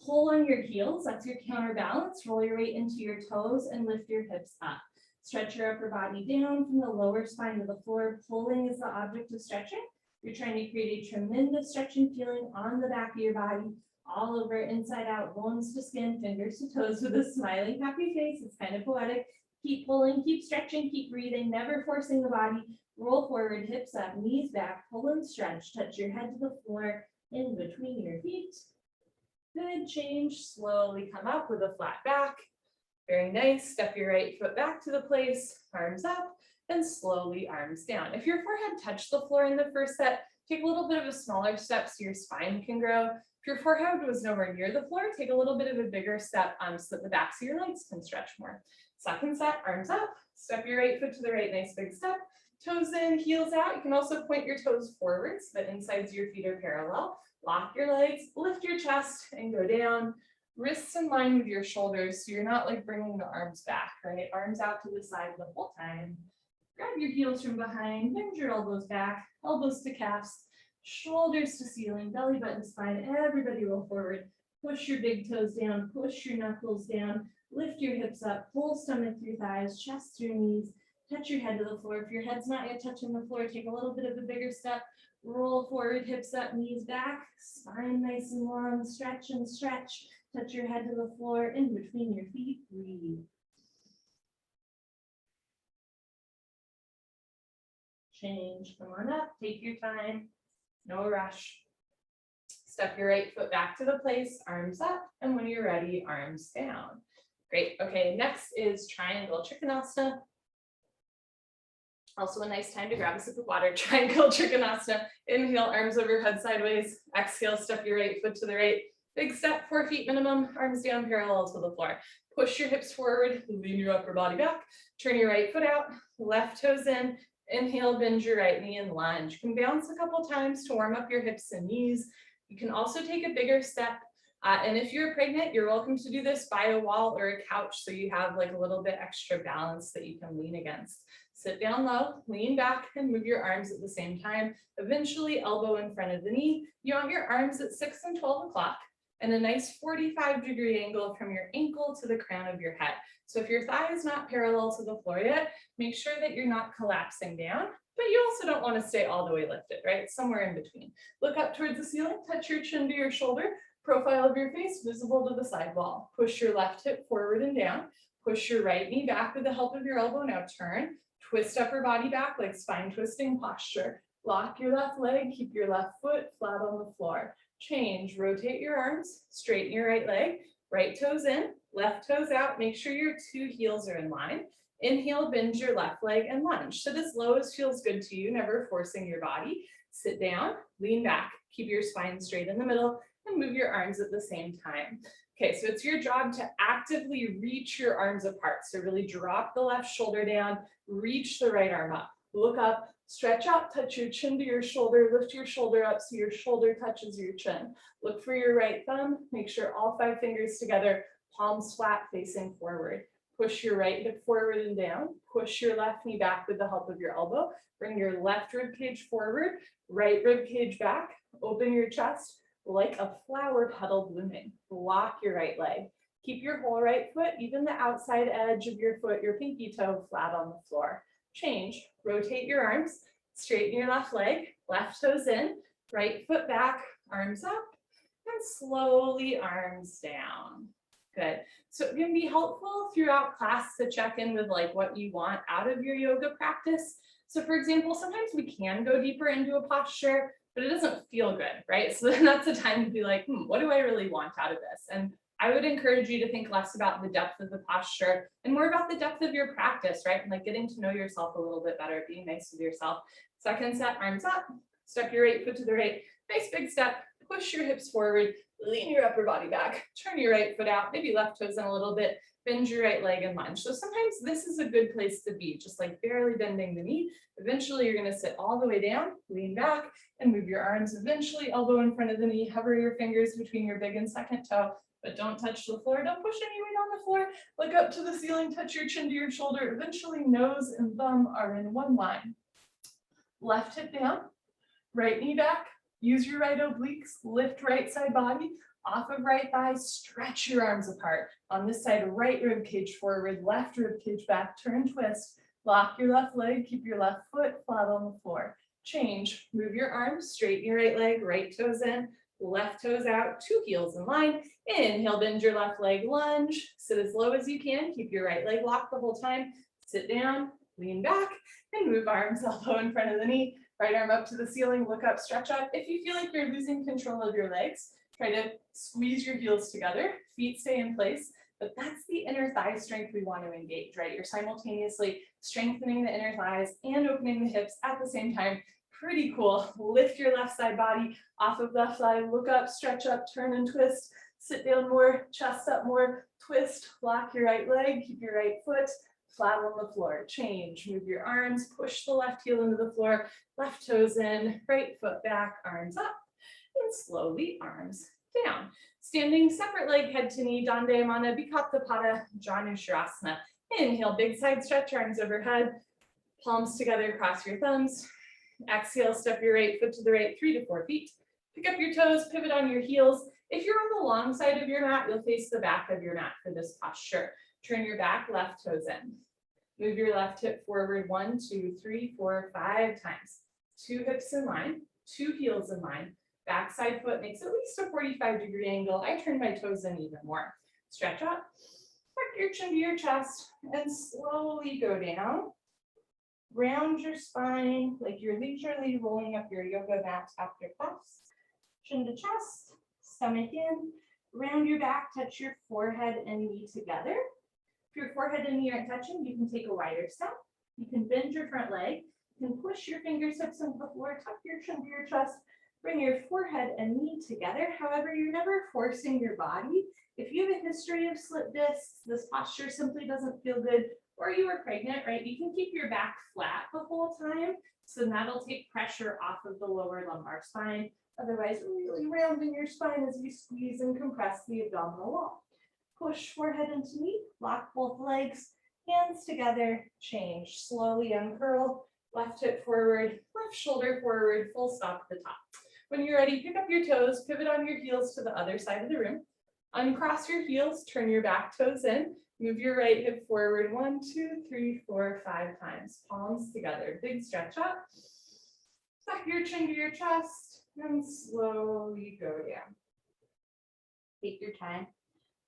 Pull on your heels, that's your counterbalance. Roll your weight into your toes and lift your hips up. Stretch your upper body down from the lower spine to the floor. Pulling is the object of stretching. You're trying to create a tremendous stretching feeling on the back of your body, all over, inside out, bones to skin, fingers to toes with a smiling, happy face. It's kind of poetic. Keep pulling, keep stretching, keep breathing, never forcing the body. Roll forward, hips up, knees back, pull and stretch. Touch your head to the floor in between your feet. Good, change, slowly come up with a flat back. Very nice, step your right foot back to the place, arms up, and slowly arms down. If your forehead touched the floor in the first set, take a little bit of a smaller step so your spine can grow. If your forehead was nowhere near the floor, take a little bit of a bigger step so that the backs of your legs can stretch more. Second set, arms up, step your right foot to the right, nice big step, toes in, heels out. You can also point your toes forward so that insides of your feet are parallel. Lock your legs, lift your chest and go down. Wrists in line with your shoulders so you're not like bringing the arms back, right? Arms out to the side the whole time. Grab your heels from behind, bend your elbows back, elbows to calves, shoulders to ceiling, belly button, spine, everybody roll forward. Push your big toes down, push your knuckles down, lift your hips up, pull stomach through thighs, chest through knees, touch your head to the floor. If your head's not yet touching the floor, take a little bit of a bigger step, roll forward, hips up, knees back, spine nice and long, stretch and stretch, touch your head to the floor, in between your feet, breathe. Change, come on up, take your time, no rush. Step your right foot back to the place, arms up, and when you're ready, arms down. Great, okay, next is triangle trikonasana. Also a nice time to grab a sip of water, triangle trikonasana. Inhale, arms overhead sideways. Exhale, step your right foot to the right. Big step, 4 feet minimum, arms down parallel to the floor. Push your hips forward, lean your upper body back. Turn your right foot out, left toes in. Inhale, bend your right knee and lunge. You can bounce a couple times to warm up your hips and knees. You can also take a bigger step. And if you're pregnant, you're welcome to do this by a wall or a couch so you have like a little bit extra balance that you can lean against. Sit down low, lean back, and move your arms at the same time. Eventually, elbow in front of the knee. You want your arms at 6 and 12 o'clock and a nice 45-degree angle from your ankle to the crown of your head. So if your thigh is not parallel to the floor yet, make sure that you're not collapsing down, but you also don't want to stay all the way lifted, right? Somewhere in between. Look up towards the ceiling, touch your chin to your shoulder, profile of your face visible to the side wall. Push your left hip forward and down. Push your right knee back with the help of your elbow. Now turn, twist upper body back like spine twisting posture. Lock your left leg, keep your left foot flat on the floor. Change, rotate your arms, straighten your right leg, right toes in, left toes out. Make sure your 2 heels are in line. Inhale, bend your left leg and lunge. Sit as low as feels good to you, never forcing your body. Sit down, lean back, keep your spine straight in the middle, and move your arms at the same time. Okay, so it's your job to actively reach your arms apart. So really drop the left shoulder down, reach the right arm up. Look up, stretch out, touch your chin to your shoulder, lift your shoulder up so your shoulder touches your chin. Look for your right thumb, make sure all 5 fingers together, palms flat facing forward. Push your right hip forward and down, push your left knee back with the help of your elbow, bring your left rib cage forward, right rib cage back, open your chest like a flower petal blooming. Lock your right leg. Keep your whole right foot, even the outside edge of your foot, your pinky toe flat on the floor. Change, rotate your arms, straighten your left leg, left toes in, right foot back, arms up, and slowly arms down. Good. So it can be helpful throughout class to check in with like what you want out of your yoga practice. So for example, sometimes we can go deeper into a posture, but it doesn't feel good, right? So then that's the time to be like, what do I really want out of this? And I would encourage you to think less about the depth of the posture and more about the depth of your practice, right? And like getting to know yourself a little bit better, being nice with yourself. Second set, arms up, step your right foot to the right, nice big step, push your hips forward, lean your upper body back, turn your right foot out, maybe left toes in a little bit, bend your right leg and lunge. So sometimes this is a good place to be, just like barely bending the knee. Eventually you're gonna sit all the way down, lean back, and move your arms eventually, elbow in front of the knee, hover your fingers between your big and second toe, but don't touch the floor, don't push any weight on the floor. Look up to the ceiling, touch your chin to your shoulder. Eventually nose and thumb are in one line. Left hip down, right knee back, use your right obliques, lift right side body, off of right thigh, stretch your arms apart. On this side, right rib cage forward, left rib cage back, turn, twist, lock your left leg, keep your left foot flat on the floor. Change, move your arms, straighten your right leg, right toes in, left toes out, two heels in line. Inhale, bend your left leg, lunge, sit as low as you can, keep your right leg locked the whole time, sit down, lean back, and move arms, elbow in front of the knee, right arm up to the ceiling, look up, stretch up. If you feel like you're losing control of your legs, try to squeeze your heels together, feet stay in place, but that's the inner thigh strength we want to engage, right? You're simultaneously strengthening the inner thighs and opening the hips at the same time. Pretty cool. Lift your left side body off of left side, look up, stretch up, turn and twist, sit down more, chest up more, twist, lock your right leg, keep your right foot flat on the floor. Change, move your arms, push the left heel into the floor, left toes in, right foot back, arms up, and slowly arms down. Standing separate leg, head to knee, Dandayamana, Bikattapada, Janushrasana. Inhale, big side stretch, arms overhead, palms together, cross your thumbs. Exhale, step your right foot to the right, 3 to 4 feet. Pick up your toes, pivot on your heels. If you're on the long side of your mat, you'll face the back of your mat for this posture. Turn your back, left toes in. Move your left hip forward 1, 2, 3, 4, 5 times. 2 hips in line, 2 heels in line. Backside foot makes at least a 45-degree angle. I turn my toes in even more. Stretch up, tuck your chin to your chest, and slowly go down. Round your spine like you're leisurely rolling up your yoga mat after class. Chin to chest, stomach in. Round your back, touch your forehead and knee together. If your forehead and knee aren't touching, you can take a wider step. You can bend your front leg. You can push your fingertips into the floor, tuck your chin to your chest, bring your forehead and knee together. However, you're never forcing your body. If you have a history of slip discs, this posture simply doesn't feel good, or you were pregnant, right? You can keep your back flat the whole time. So that'll take pressure off of the lower lumbar spine. Otherwise, really rounding your spine as you squeeze and compress the abdominal wall. Push forehead into knee, lock both legs, hands together, change. Slowly uncurl, left hip forward, left shoulder forward, full stop at the top. When you're ready, pick up your toes, pivot on your heels to the other side of the room. Uncross your heels, turn your back toes in, move your right hip forward 1, 2, 3, 4, 5 times. Palms together, big stretch up. Tuck your chin to your chest and slowly go down. Take your time.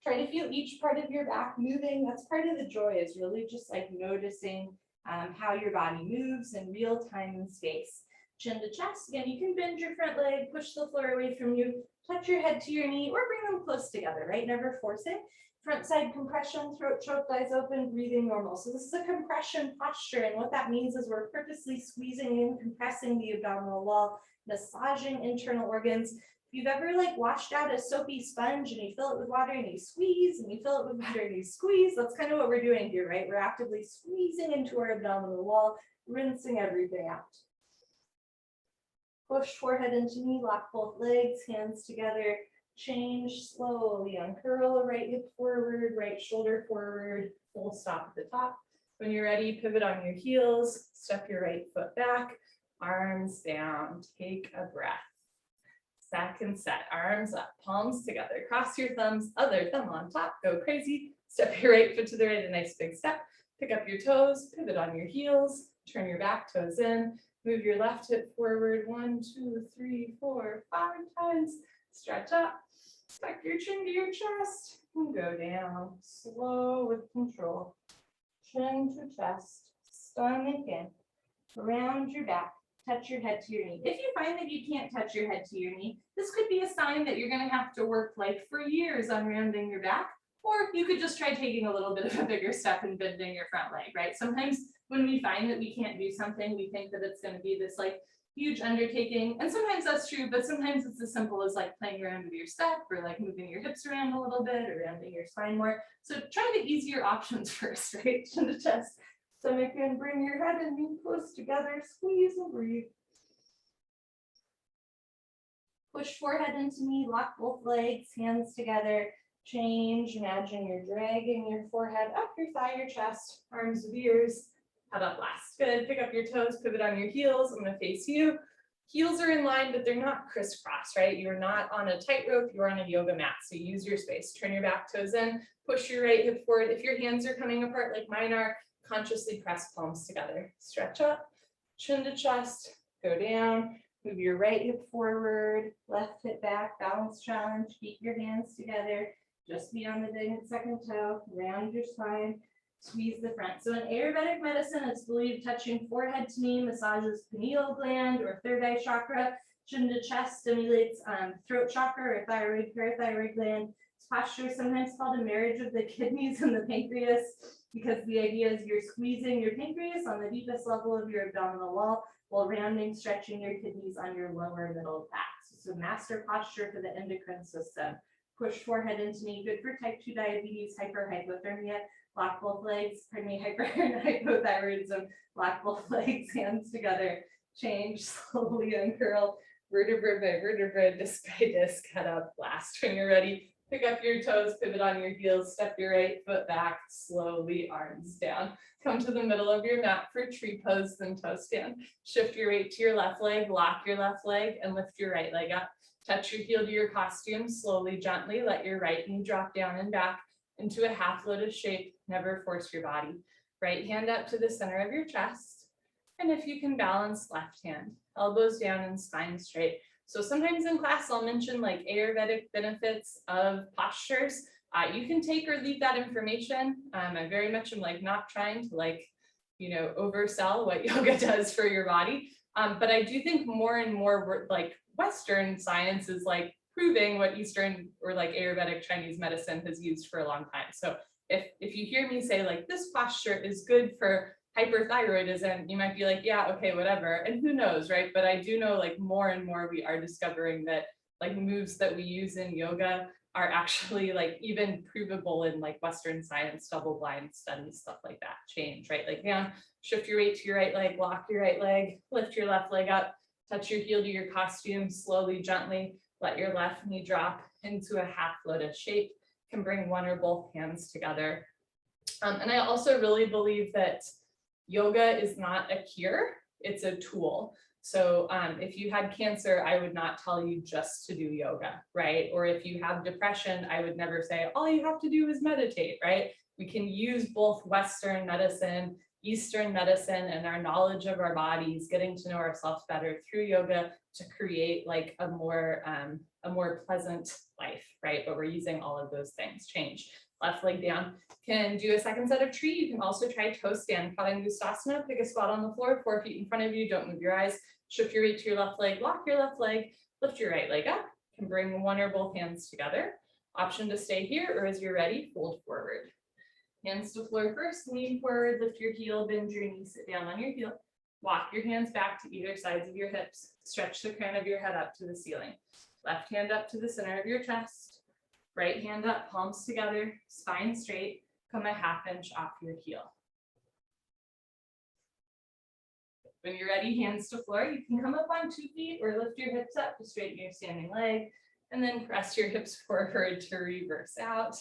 Try to feel each part of your back moving. That's part of the joy, is really just like noticing how your body moves in real time and space. Chin to chest. Again, you can bend your front leg, push the floor away from you, touch your head to your knee, or bring them close together, right? Never force it. Front side compression, throat choke, eyes open, breathing normal. So this is a compression posture, and what that means is we're purposely squeezing in, compressing the abdominal wall, massaging internal organs. If you've ever like washed out a soapy sponge and you fill it with water and you squeeze, and you fill it with water and you squeeze, that's kind of what we're doing here, right? We're actively squeezing into our abdominal wall, rinsing everything out. Push forehead into knee, lock both legs, hands together, change, slowly uncurl, right hip forward, right shoulder forward, full stop at the top. When you're ready, pivot on your heels, step your right foot back, arms down, take a breath. Second set, arms up, palms together, cross your thumbs, other thumb on top, go crazy. Step your right foot to the right, a nice big step. Pick up your toes, pivot on your heels, turn your back toes in, move your left hip forward 1, 2, 3, 4, 5 times. Stretch up, tuck your chin to your chest, and go down. Slow with control. Chin to chest, stomach in. Round your back, touch your head to your knee. If you find that you can't touch your head to your knee, this could be a sign that you're going to have to work like for years on rounding your back, or you could just try taking a little bit of a bigger step and bending your front leg, right? Sometimes when we find that we can't do something, we think that it's going to be this like huge undertaking, and sometimes that's true, but sometimes it's as simple as like playing around with your step or like moving your hips around a little bit or rounding your spine more. So try the easier options first, right? Chin to chest. Stomach in, bring your head and knee close together, squeeze and breathe. Push forehead into knee, lock both legs, hands together, change. Imagine you're dragging your forehead up your thigh, your chest, arms with ears. Head up last. Good. Pick up your toes, pivot on your heels. I'm going to face you. Heels are in line, but they're not crisscross, right? You're not on a tightrope, you're on a yoga mat. So use your space. Turn your back toes in, push your right hip forward. If your hands are coming apart like mine are, consciously press palms together. Stretch up, chin to chest, go down. Move your right hip forward, left hip back, balance challenge. Keep your hands together. Just be on the second toe, round your spine. Squeeze the front. So in Ayurvedic medicine, it's believed touching forehead to knee massages pineal gland or third eye chakra. Chin to chest stimulates throat chakra or thyroid, parathyroid gland. This posture is sometimes called a marriage of the kidneys and the pancreas because the idea is you're squeezing your pancreas on the deepest level of your abdominal wall while rounding, stretching your kidneys on your lower middle back. So master posture for the endocrine system. Push forehead into knee, good for type 2 diabetes, hyperthermia. Lock both legs, hypothyroidism, lock both legs, hands together, change, slowly uncurl, vertebra by vertebra, disc by disc, head up, last. When you're ready, pick up your toes, pivot on your heels, step your right foot back, slowly arms down. Come to the middle of your mat for tree pose, then toe stand. Shift your weight to your left leg, lock your left leg, and lift your right leg up. Touch your heel to your costume, slowly, gently, let your right knee drop down and back into a half lotus shape. Never force your body. Right hand up to the center of your chest. And if you can balance, left hand, elbows down and spine straight. So sometimes in class, I'll mention like Ayurvedic benefits of postures. You can take or leave that information. I very much am like not trying to like, oversell what yoga does for your body. But I do think more and more like Western science is like proving what Eastern or like Ayurvedic Chinese medicine has used for a long time. So if you hear me say like this posture is good for hyperthyroidism, you might be like, yeah, okay, whatever. And who knows, right? But I do know like more and more we are discovering that like moves that we use in yoga are actually like even provable in like Western science, double-blind studies, stuff like that. Change, right? Like down, shift your weight to your right leg, lock your right leg, lift your left leg up, touch your heel to your costume, slowly, gently, let your left knee drop into a half lotus shape. Can bring one or both hands together. And I also really believe that yoga is not a cure, it's a tool. So if you had cancer, I would not tell you just to do yoga, right? Or if you have depression, I would never say, all you have to do is meditate, right? We can use both Western medicine, Eastern medicine, and our knowledge of our bodies, getting to know ourselves better through yoga to create like a more pleasant life, right? But we're using all of those things. Change. Left leg down. Can do a second set of tree. You can also try toe stand. Padangustasana. Pick a spot on the floor, 4 feet in front of you. Don't move your eyes. Shift your weight to your left leg. Lock your left leg. Lift your right leg up. Can bring one or both hands together. Option to stay here, or as you're ready, fold forward. Hands to floor first. Lean forward. Lift your heel. Bend your knee. Sit down on your heel. Walk your hands back to either sides of your hips. Stretch the crown of your head up to the ceiling. Left hand up to the center of your chest. Right hand up, palms together, spine straight. Come a ½ inch off your heel. When you're ready, hands to floor. You can come up on 2 feet or lift your hips up to straighten your standing leg. And then press your hips forward to reverse out.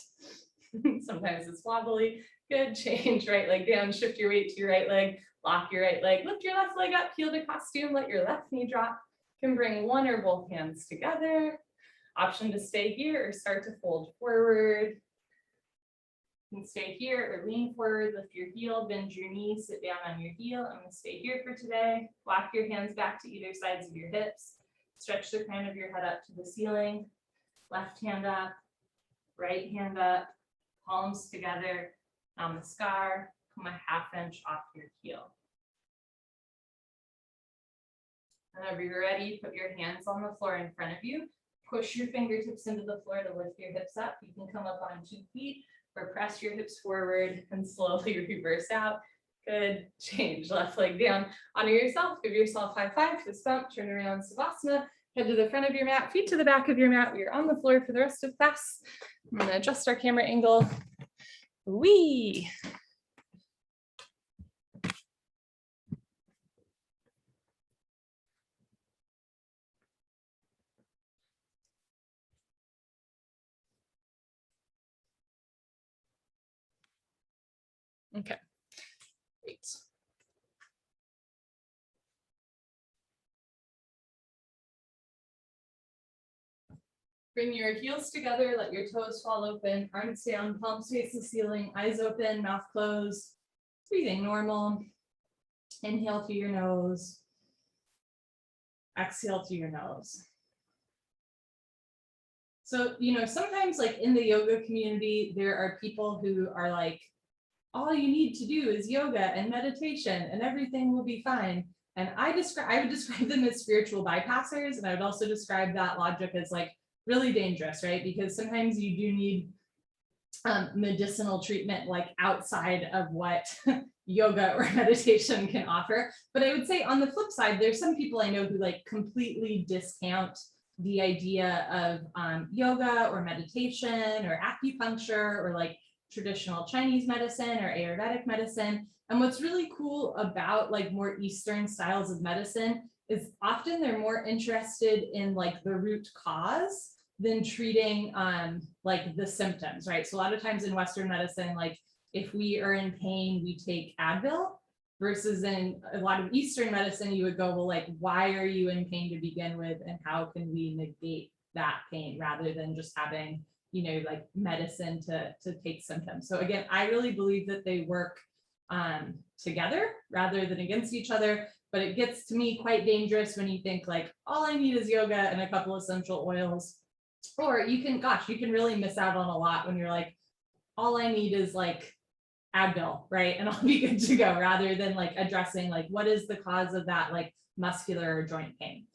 Sometimes it's wobbly. Good. Change. Right leg down. Shift your weight to your right leg. Lock your right leg. Lift your left leg up. Heel to costume. Let your left knee drop. Can bring one or both hands together. Option to stay here or start to fold forward. You can stay here or lean forward, lift your heel, bend your knee, sit down on your heel. I'm going to stay here for today. Walk your hands back to either sides of your hips. Stretch the crown of your head up to the ceiling. Left hand up, right hand up, palms together, namaskar, come a half inch off your heel. Whenever you're ready, put your hands on the floor in front of you. Push your fingertips into the floor to lift your hips up. You can come up on 2 feet or press your hips forward and slowly reverse out. Good. Change. Left leg down. Honor yourself. Give yourself high five. Fist bump. Turn around. Savasana. Head to the front of your mat. Feet to the back of your mat. We're on the floor for the rest of class. I'm going to adjust our camera angle. Wee. Okay. Great. Bring your heels together, let your toes fall open, arms down, palms face the ceiling, eyes open, mouth closed, breathing normal. Inhale through your nose, exhale through your nose. So, sometimes like in the yoga community, there are people who are like, all you need to do is yoga and meditation and everything will be fine. And I would describe them as spiritual bypassers. And I would also describe that logic as like really dangerous, right? Because sometimes you do need medicinal treatment like outside of what yoga or meditation can offer. But I would say on the flip side, there's some people I know who like completely discount the idea of yoga or meditation or acupuncture or like traditional Chinese medicine or Ayurvedic medicine. And what's really cool about like more Eastern styles of medicine is often they're more interested in like the root cause than treating like the symptoms, right? So a lot of times in Western medicine, like if we are in pain, we take Advil, versus in a lot of Eastern medicine, you would go, well, like, why are you in pain to begin with? And how can we negate that pain rather than just having, like medicine to take symptoms. So again, I really believe that they work together rather than against each other, but it gets to me quite dangerous when you think like, all I need is yoga and a couple essential oils, or you can really miss out on a lot when you're like, all I need is like Advil, right? And I'll be good to go, rather than like addressing like, what is the cause of that like muscular or joint pain.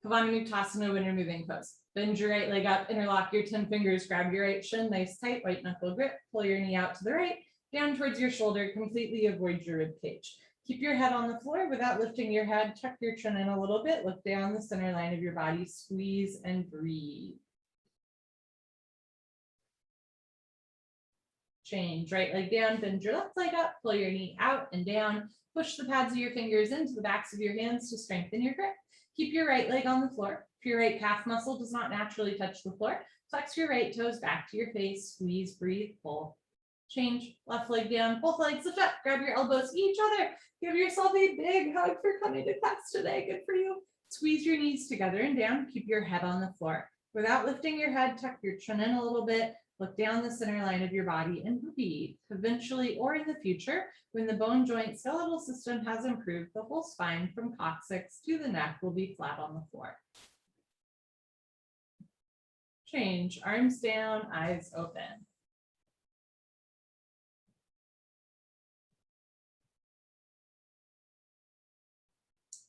Pavani Muktasana when you're moving pose. Bend your right leg up, interlock your 10 fingers, grab your right shin, nice tight, white knuckle grip, pull your knee out to the right, down towards your shoulder, completely avoid your rib cage. Keep your head on the floor without lifting your head, tuck your chin in a little bit, look down the center line of your body, squeeze and breathe. Change, right leg down, bend your left leg up, pull your knee out and down, push the pads of your fingers into the backs of your hands to strengthen your grip. Keep your right leg on the floor. If your right calf muscle does not naturally touch the floor, flex your right toes back to your face, squeeze, breathe, pull. Change, left leg down, both legs lift up, grab your elbows each other. Give yourself a big hug for coming to class today, good for you. Squeeze your knees together and down, keep your head on the floor. Without lifting your head, tuck your chin in a little bit, look down the center line of your body and breathe. Eventually, or in the future, when the bone joint skeletal system has improved, the whole spine from coccyx to the neck will be flat on the floor. Change, arms down, eyes open.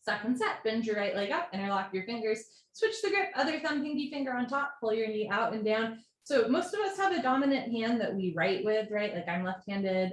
Second set, bend your right leg up, interlock your fingers, switch the grip, other thumb, pinky finger on top, pull your knee out and down. So most of us have a dominant hand that we write with, right? Like I'm left-handed.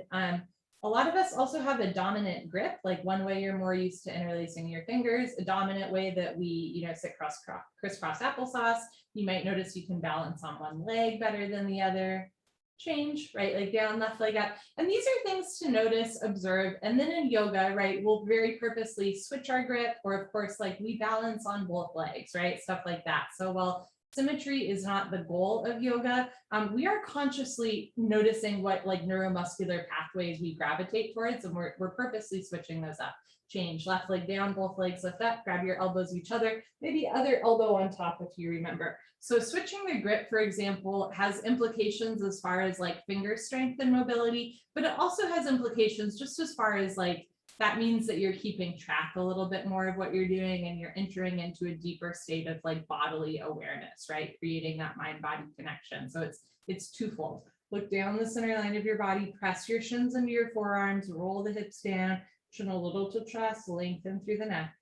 A lot of us also have a dominant grip, like one way you're more used to interlacing your fingers, a dominant way that we, sit crisscross applesauce. You might notice you can balance on one leg better than the other. Change, right leg down, left leg up. And these are things to notice, observe. And then in yoga, right, we'll very purposely switch our grip, or of course, like we balance on both legs, right? Stuff like that. So while symmetry is not the goal of yoga, we are consciously noticing what like neuromuscular pathways we gravitate towards, and we're purposely switching those up. Change, left leg down, both legs lift up, grab your elbows each other, maybe other elbow on top if you remember. So switching the grip, for example, has implications as far as like finger strength and mobility, but it also has implications just as far as like that means that you're keeping track a little bit more of what you're doing and you're entering into a deeper state of like bodily awareness, right? Creating that mind-body connection. So it's twofold. Look down the center line of your body, press your shins into your forearms, roll the hips down, chin a little to chest, lengthen through the neck.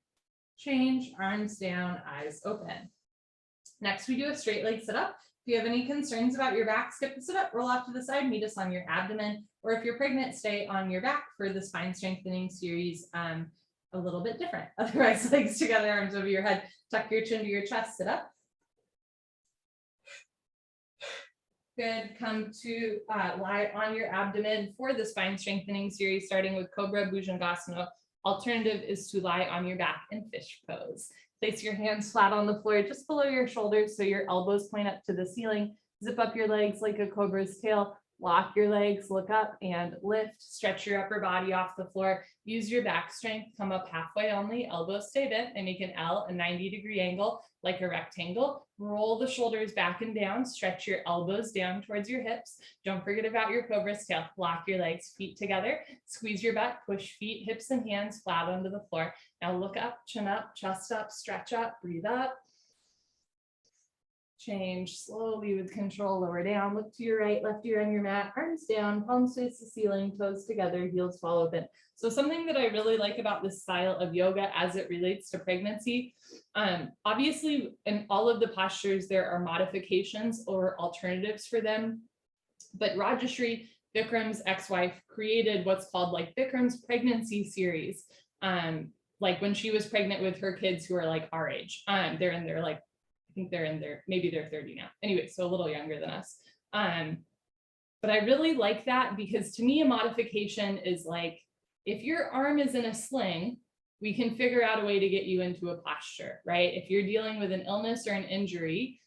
Change, arms down, eyes open. Next, we do a straight leg sit-up. If you have any concerns about your back, skip the sit-up, roll off to the side, meet us on your abdomen, or if you're pregnant, stay on your back for the spine strengthening series, a little bit different. Otherwise, legs together, arms over your head, tuck your chin to your chest, sit up. Good, come to lie on your abdomen for the spine strengthening series, starting with Cobra Bujongasano. Alternative is to lie on your back in fish pose. Place your hands flat on the floor just below your shoulders so your elbows point up to the ceiling. Zip up your legs like a cobra's tail. Lock your legs, look up and lift. Stretch your upper body off the floor. Use your back strength. Come up halfway only. Elbows stay bent and make an L, a 90-degree angle like a rectangle. Roll the shoulders back and down. Stretch your elbows down towards your hips. Don't forget about your cobra's tail. Lock your legs, feet together. Squeeze your butt. Push feet, hips, and hands flat onto the floor. Now look up, chin up, chest up, stretch up, breathe up. Change slowly with control, lower down, look to your right, left ear on your mat, arms down, palms face the ceiling, toes together, heels fall open. So something that I really like about this style of yoga as it relates to pregnancy, obviously in all of the postures, there are modifications or alternatives for them, but Rajeshri, Bikram's ex-wife, created what's called like Bikram's pregnancy series. Like when she was pregnant with her kids who are like our age, they're in their like, I think they're in their, maybe they're 30 now. Anyway, so a little younger than us. But I really like that because to me, a modification is like, if your arm is in a sling, we can figure out a way to get you into a posture, right? If you're dealing with an illness or an injury,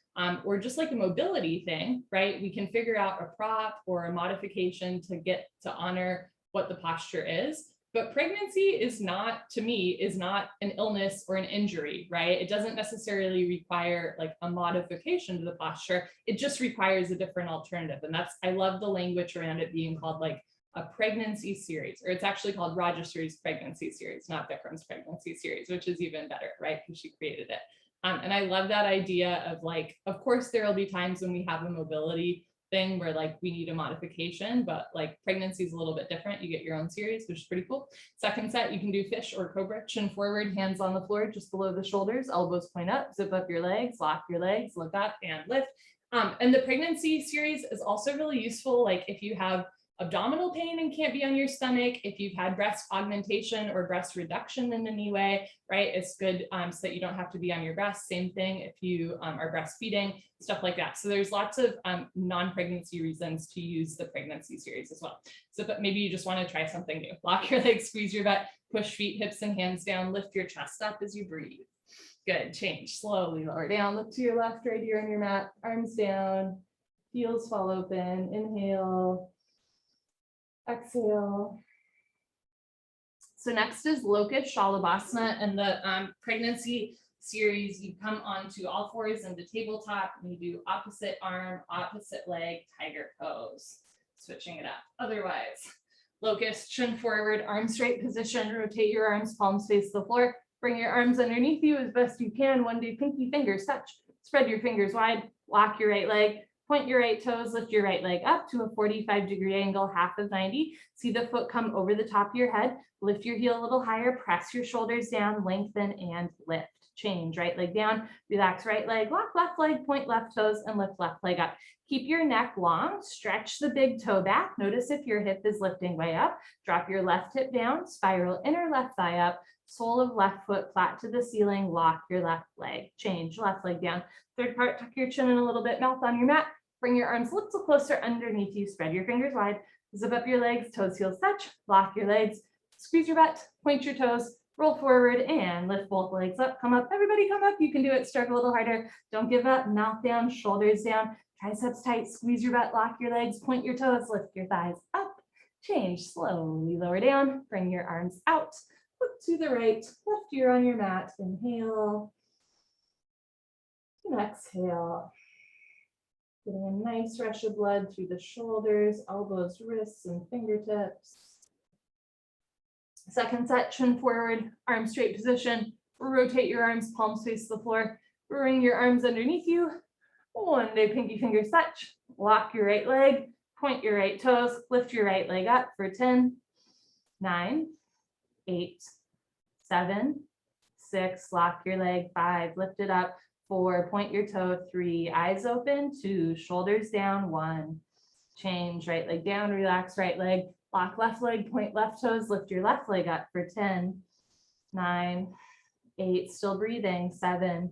or just like a mobility thing, right? We can figure out a prop or a modification to get to honor what the posture is. But pregnancy is not, to me, is not an illness or an injury, right? It doesn't necessarily require like a modification to the posture. It just requires a different alternative. And that's, I love the language around it being called like a pregnancy series, or it's actually called Rajeshri's pregnancy series, not Bikram's pregnancy series, which is even better, right? Because she created it. And I love that idea of like, of course, there will be times when we have a mobility thing where like we need a modification, but like pregnancy is a little bit different. You get your own series, which is pretty cool. Second set, you can do fish or cobra, chin forward, hands on the floor, just below the shoulders, elbows point up, zip up your legs, lock your legs, look up and lift. And the pregnancy series is also really useful. Like if you have abdominal pain and can't be on your stomach, if you've had breast augmentation or breast reduction in any way, right? It's good so that you don't have to be on your breast. Same thing if you are breastfeeding, stuff like that. So there's lots of non-pregnancy reasons to use the pregnancy series as well. So but maybe you just want to try something new. Lock your legs, squeeze your butt, push feet, hips, and hands down, lift your chest up as you breathe. Good, change, slowly lower down, look to your left, right ear on your mat, arms down, heels fall open, inhale. Exhale. So next is Locust Shalabhasana, and the pregnancy series, you come onto all fours into tabletop and you do opposite arm, opposite leg, tiger pose, switching it up. Otherwise, Locust, chin forward, arm straight position, rotate your arms, palms face the floor, bring your arms underneath you as best you can. One day, pinky fingers touch, spread your fingers wide, lock your right leg, point your right toes, lift your right leg up to a 45-degree angle, half of 90. See the foot come over the top of your head. Lift your heel a little higher, press your shoulders down, lengthen and lift. Change, right leg down, relax right leg, lock left leg, point left toes and lift left leg up. Keep your neck long, stretch the big toe back. Notice if your hip is lifting way up. Drop your left hip down, spiral inner left thigh up, sole of left foot flat to the ceiling, lock your left leg. Change, left leg down. Third part, tuck your chin in a little bit, mouth on your mat. Bring your arms a little closer underneath you, spread your fingers wide, zip up your legs, toes, heels touch, lock your legs, squeeze your butt, point your toes, roll forward and lift both legs up, come up, everybody come up, you can do it, stroke a little harder, don't give up, mouth down, shoulders down, triceps tight, squeeze your butt, lock your legs, point your toes, lift your thighs up, change, slowly lower down, bring your arms out, look to the right, left ear on your mat, inhale, and exhale. Getting a nice rush of blood through the shoulders, elbows, wrists, and fingertips. Second set, chin forward, arm straight position. Rotate your arms, palms face the floor. Bring your arms underneath you. One day pinky fingers touch. Lock your right leg, point your right toes, lift your right leg up for 10, 9, 8, 7, 6, lock your leg, 5, lift it up, 4, point your toe, 3, eyes open, 2, shoulders down, 1, change, right leg down, relax right leg, lock left leg, point left toes, lift your left leg up for 10, 9, 8, still breathing, 7,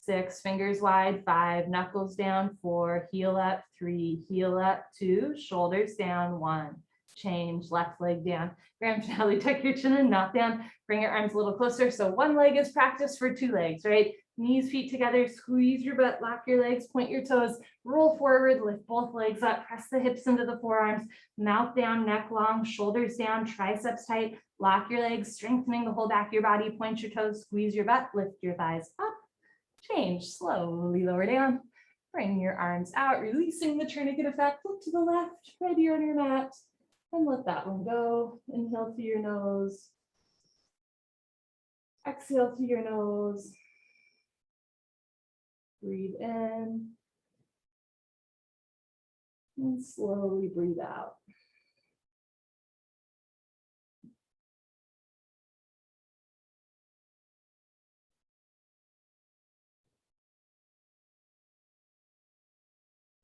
6, fingers wide, 5, knuckles down, 4, heel up, 3, heel up, 2, shoulders down, 1, change, left leg down, grand finale, tuck your chin and knock down, bring your arms a little closer. So one leg is practice for 2 legs, right? Knees, feet together, squeeze your butt, lock your legs, point your toes, roll forward, lift both legs up, press the hips into the forearms, mouth down, neck long, shoulders down, triceps tight, lock your legs, strengthening the whole back of your body, point your toes, squeeze your butt, lift your thighs up, change, slowly lower down, bring your arms out, releasing the tourniquet effect, look to the left, right here on your mat, and let that one go. Inhale through your nose, exhale through your nose. Breathe in and slowly breathe out.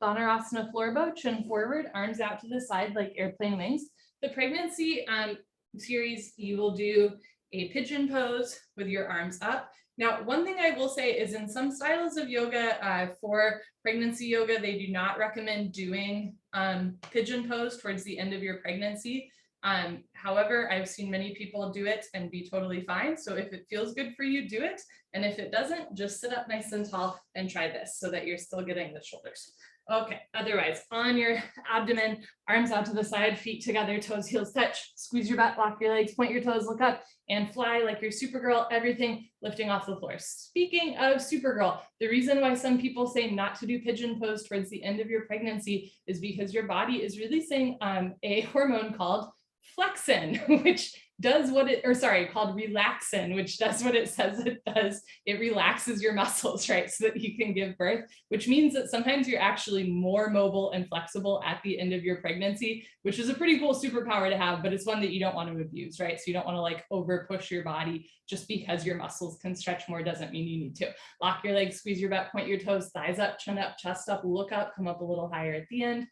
Dhanurasana floor bow, chin forward, arms out to the side like airplane wings. The pregnancy series, you will do a pigeon pose with your arms up. Now, one thing I will say is in some styles of yoga for pregnancy yoga, they do not recommend doing pigeon pose towards the end of your pregnancy. However, I've seen many people do it and be totally fine. So if it feels good for you, do it. And if it doesn't, just sit up nice and tall and try this so that you're still getting the shoulders. Okay, otherwise on your abdomen, arms out to the side, feet together, toes, heels touch, squeeze your butt, lock your legs, point your toes, look up and fly like your Supergirl, everything lifting off the floor. Speaking of Supergirl, the reason why some people say not to do pigeon pose towards the end of your pregnancy is because your body is releasing a hormone called flexin, which does what it, or sorry, called relaxin, which does what it says it does. It relaxes your muscles, right? So that you can give birth, which means that sometimes you're actually more mobile and flexible at the end of your pregnancy, which is a pretty cool superpower to have, but it's one that you don't want to abuse, right? So you don't want to like over push your body just because your muscles can stretch more doesn't mean you need to. Lock your legs, squeeze your butt, point your toes, thighs up, chin up, chest up, look up, come up a little higher at the end.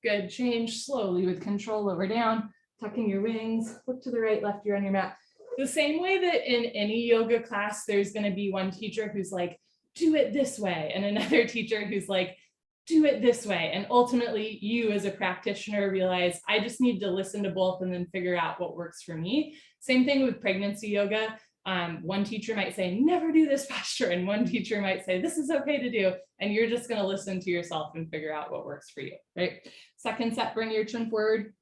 Good, change slowly with control, lower down. Tucking your wings, look to the right, left, you're on your mat. The same way that in any yoga class, there's going to be one teacher who's like, do it this way, and another teacher who's like, do it this way. And ultimately, you as a practitioner realize, I just need to listen to both and then figure out what works for me. Same thing with pregnancy yoga. One teacher might say, never do this posture, and one teacher might say, this is okay to do, and you're just going to listen to yourself and figure out what works for you, right? Second set, bring your chin forward.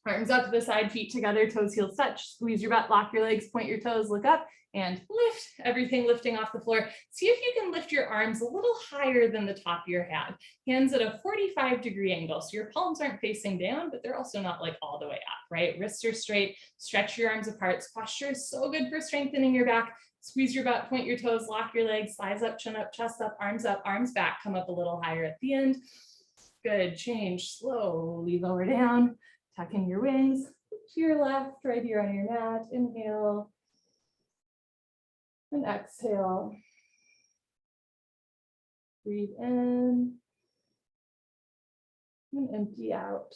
Arms out to the side, feet together, toes, heels touch, squeeze your butt, lock your legs, point your toes, look up and lift, everything lifting off the floor. See if you can lift your arms a little higher than the top of your head. Hands at a 45-degree angle. So your palms aren't facing down, but they're also not like all the way up, right? Wrists are straight, stretch your arms apart. This posture is so good for strengthening your back. Squeeze your butt, point your toes, lock your legs, thighs up, chin up, chest up, arms back, come up a little higher at the end. Good, change, slowly lower down. Tuck in your wings, to your left, right here on your mat. Inhale and exhale. Breathe in and empty out.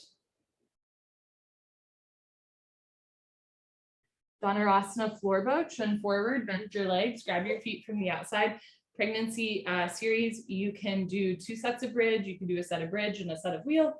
Dhanurasana floor bow, chin forward, bend your legs, grab your feet from the outside. Pregnancy series, you can do 2 sets of bridge, you can do a set of bridge and a set of wheel.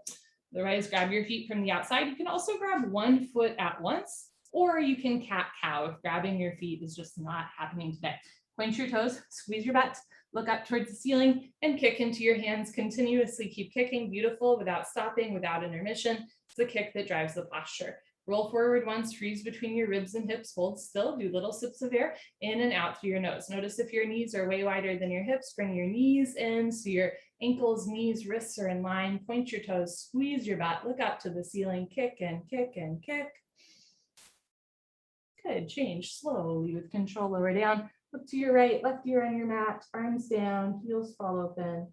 Otherwise, grab your feet from the outside. You can also grab one foot at once, or you can cat-cow if grabbing your feet is just not happening today. Point your toes, squeeze your butt, look up towards the ceiling, and kick into your hands. Continuously keep kicking, beautiful, without stopping, without intermission. It's the kick that drives the posture. Roll forward once, freeze between your ribs and hips, hold still, do little sips of air in and out through your nose. Notice if your knees are way wider than your hips, bring your knees in so your ankles, knees, wrists are in line, point your toes, squeeze your butt, look up to the ceiling, kick and kick and kick. Good, change slowly with control, lower down. Look to your right, left ear on your mat, arms down, heels fall open.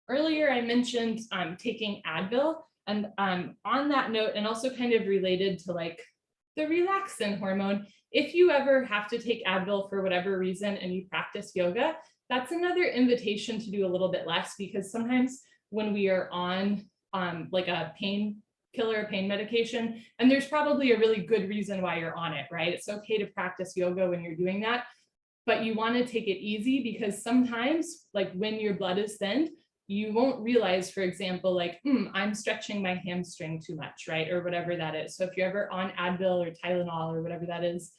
Earlier I mentioned taking Advil, and on that note, and also kind of related to like the relaxin hormone, if you ever have to take Advil for whatever reason and you practice yoga, that's another invitation to do a little bit less, because sometimes when we are on like a painkiller, pain medication, and there's probably a really good reason why you're on it, right? It's okay to practice yoga when you're doing that, but you want to take it easy, because sometimes like when your blood is thinned, you won't realize, for example, like, I'm stretching my hamstring too much, right? Or whatever that is. So if you're ever on Advil or Tylenol or whatever that is,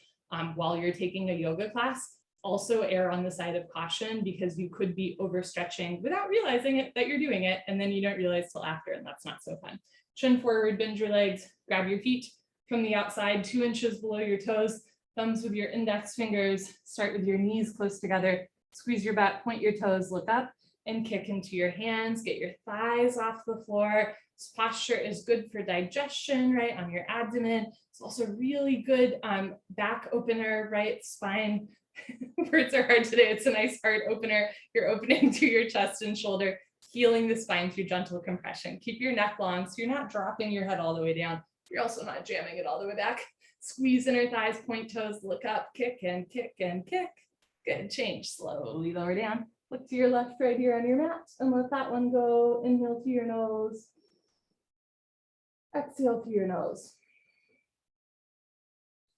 while you're taking a yoga class, also err on the side of caution, because you could be overstretching without realizing it that you're doing it, and then you don't realize till after, and that's not so fun. Chin forward, bend your legs, grab your feet from the outside, 2 inches below your toes, thumbs with your index fingers, start with your knees close together, squeeze your butt, point your toes, look up, and kick into your hands, get your thighs off the floor. This posture is good for digestion, right, on your abdomen. It's also really good back opener, right, spine. Words are hard today. It's a nice heart opener. You're opening to your chest and shoulder, healing the spine through gentle compression. Keep your neck long so you're not dropping your head all the way down. You're also not jamming it all the way back. Squeeze inner thighs, point toes, look up, kick and kick and kick. Good, change slowly, lower down. Look to your left, right here on your mat, and let that one go. Inhale through your nose. Exhale through your nose.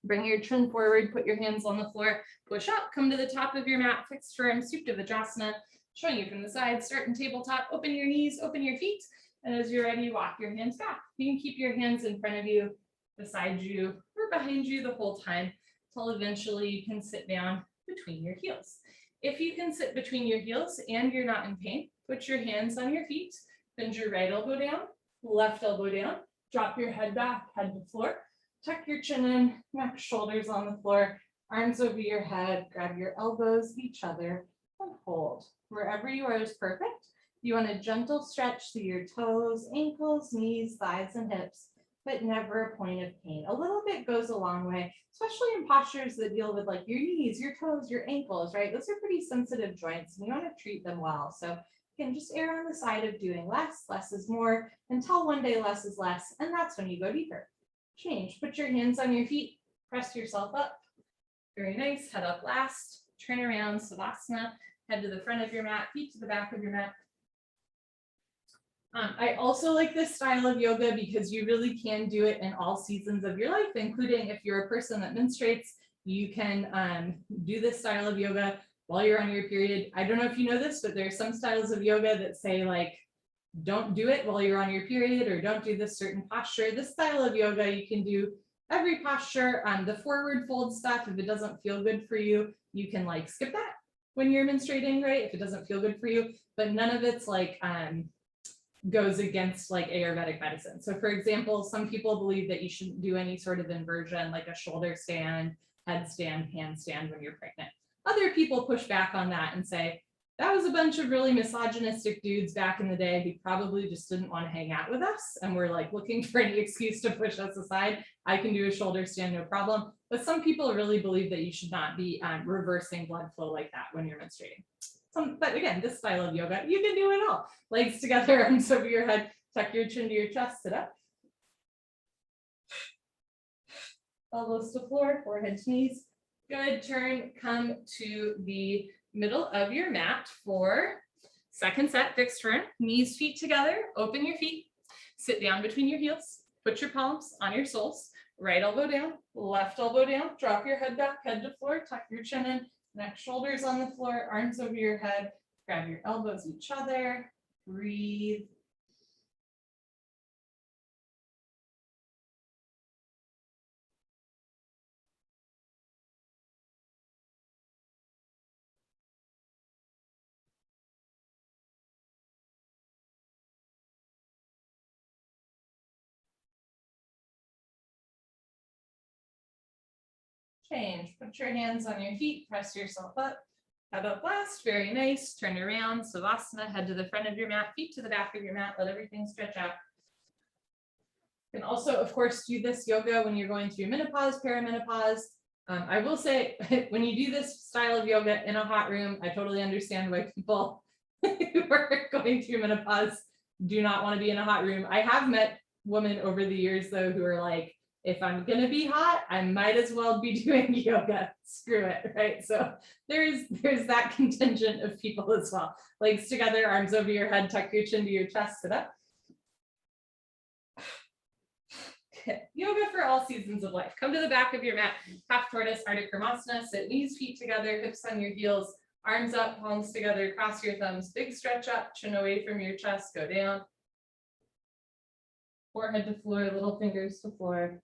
Bring your chin forward, put your hands on the floor, push up, come to the top of your mat, fixed firm, Supta Vajrasana, showing you from the side, start in tabletop, open your knees, open your feet, and as you're ready, walk your hands back. You can keep your hands in front of you, beside you, or behind you the whole time, till eventually you can sit down between your heels. If you can sit between your heels and you're not in pain, put your hands on your feet, bend your right elbow down, left elbow down, drop your head back, head to floor, tuck your chin in, neck, shoulders on the floor, arms over your head, grab your elbows, each other, and hold. Wherever you are is perfect. You want a gentle stretch through your toes, ankles, knees, thighs, and hips, but never a point of pain. A little bit goes a long way, especially in postures that deal with like your knees, your toes, your ankles, right? Those are pretty sensitive joints, and you want to treat them well. So you can just err on the side of doing less. Less is more, until one day less is less, and that's when you go deeper. Change, put your hands on your feet, press yourself up. Very nice, head up last, turn around, Savasana, head to the front of your mat, feet to the back of your mat. I also like this style of yoga because you really can do it in all seasons of your life, including if you're a person that menstruates, you can do this style of yoga while you're on your period. I don't know if you know this, but there's some styles of yoga that say like, don't do it while you're on your period, or don't do this certain posture. This style of yoga, you can do every posture. The forward fold stuff, if it doesn't feel good for you, you can like skip that when you're menstruating, right? If it doesn't feel good for you, but none of it's like, goes against like Ayurvedic medicine. So for example, some people believe that you shouldn't do any sort of inversion, like a shoulder stand, headstand, handstand when you're pregnant. Other people push back on that and say, that was a bunch of really misogynistic dudes back in the day who probably just didn't want to hang out with us, and we're like looking for any excuse to push us aside. I can do a shoulder stand, no problem. But some people really believe that you should not be reversing blood flow like that when you're menstruating. But again, this style of yoga, you can do it all. Legs together, arms over your head, tuck your chin to your chest, sit up. Elbows to floor, forehead to knees. Good, turn, come to the middle of your mat for second set, fixed firm, knees, feet together, open your feet, sit down between your heels, put your palms on your soles, right elbow down, left elbow down, drop your head back, head to floor, tuck your chin in, neck, shoulders on the floor, arms over your head, grab your elbows each other, breathe. Change, put your hands on your feet, press yourself up, head up last, very nice, turn around, Savasana, head to the front of your mat, feet to the back of your mat, let everything stretch out. You can also, of course, do this yoga when you're going through menopause, perimenopause, I will say, when you do this style of yoga in a hot room, I totally understand why people who are going through menopause do not want to be in a hot room. I have met women over the years, though, who are like, if I'm going to be hot, I might as well be doing yoga. Screw it, right? So there's that contingent of people as well. Legs together, arms over your head, tuck your chin to your chest, sit up. Yoga for all seasons of life. Come to the back of your mat, half tortoise, Ardha Krimasana, sit knees, feet together, hips on your heels, arms up, palms together, cross your thumbs, big stretch up, chin away from your chest, go down. Forehead to floor, little fingers to floor.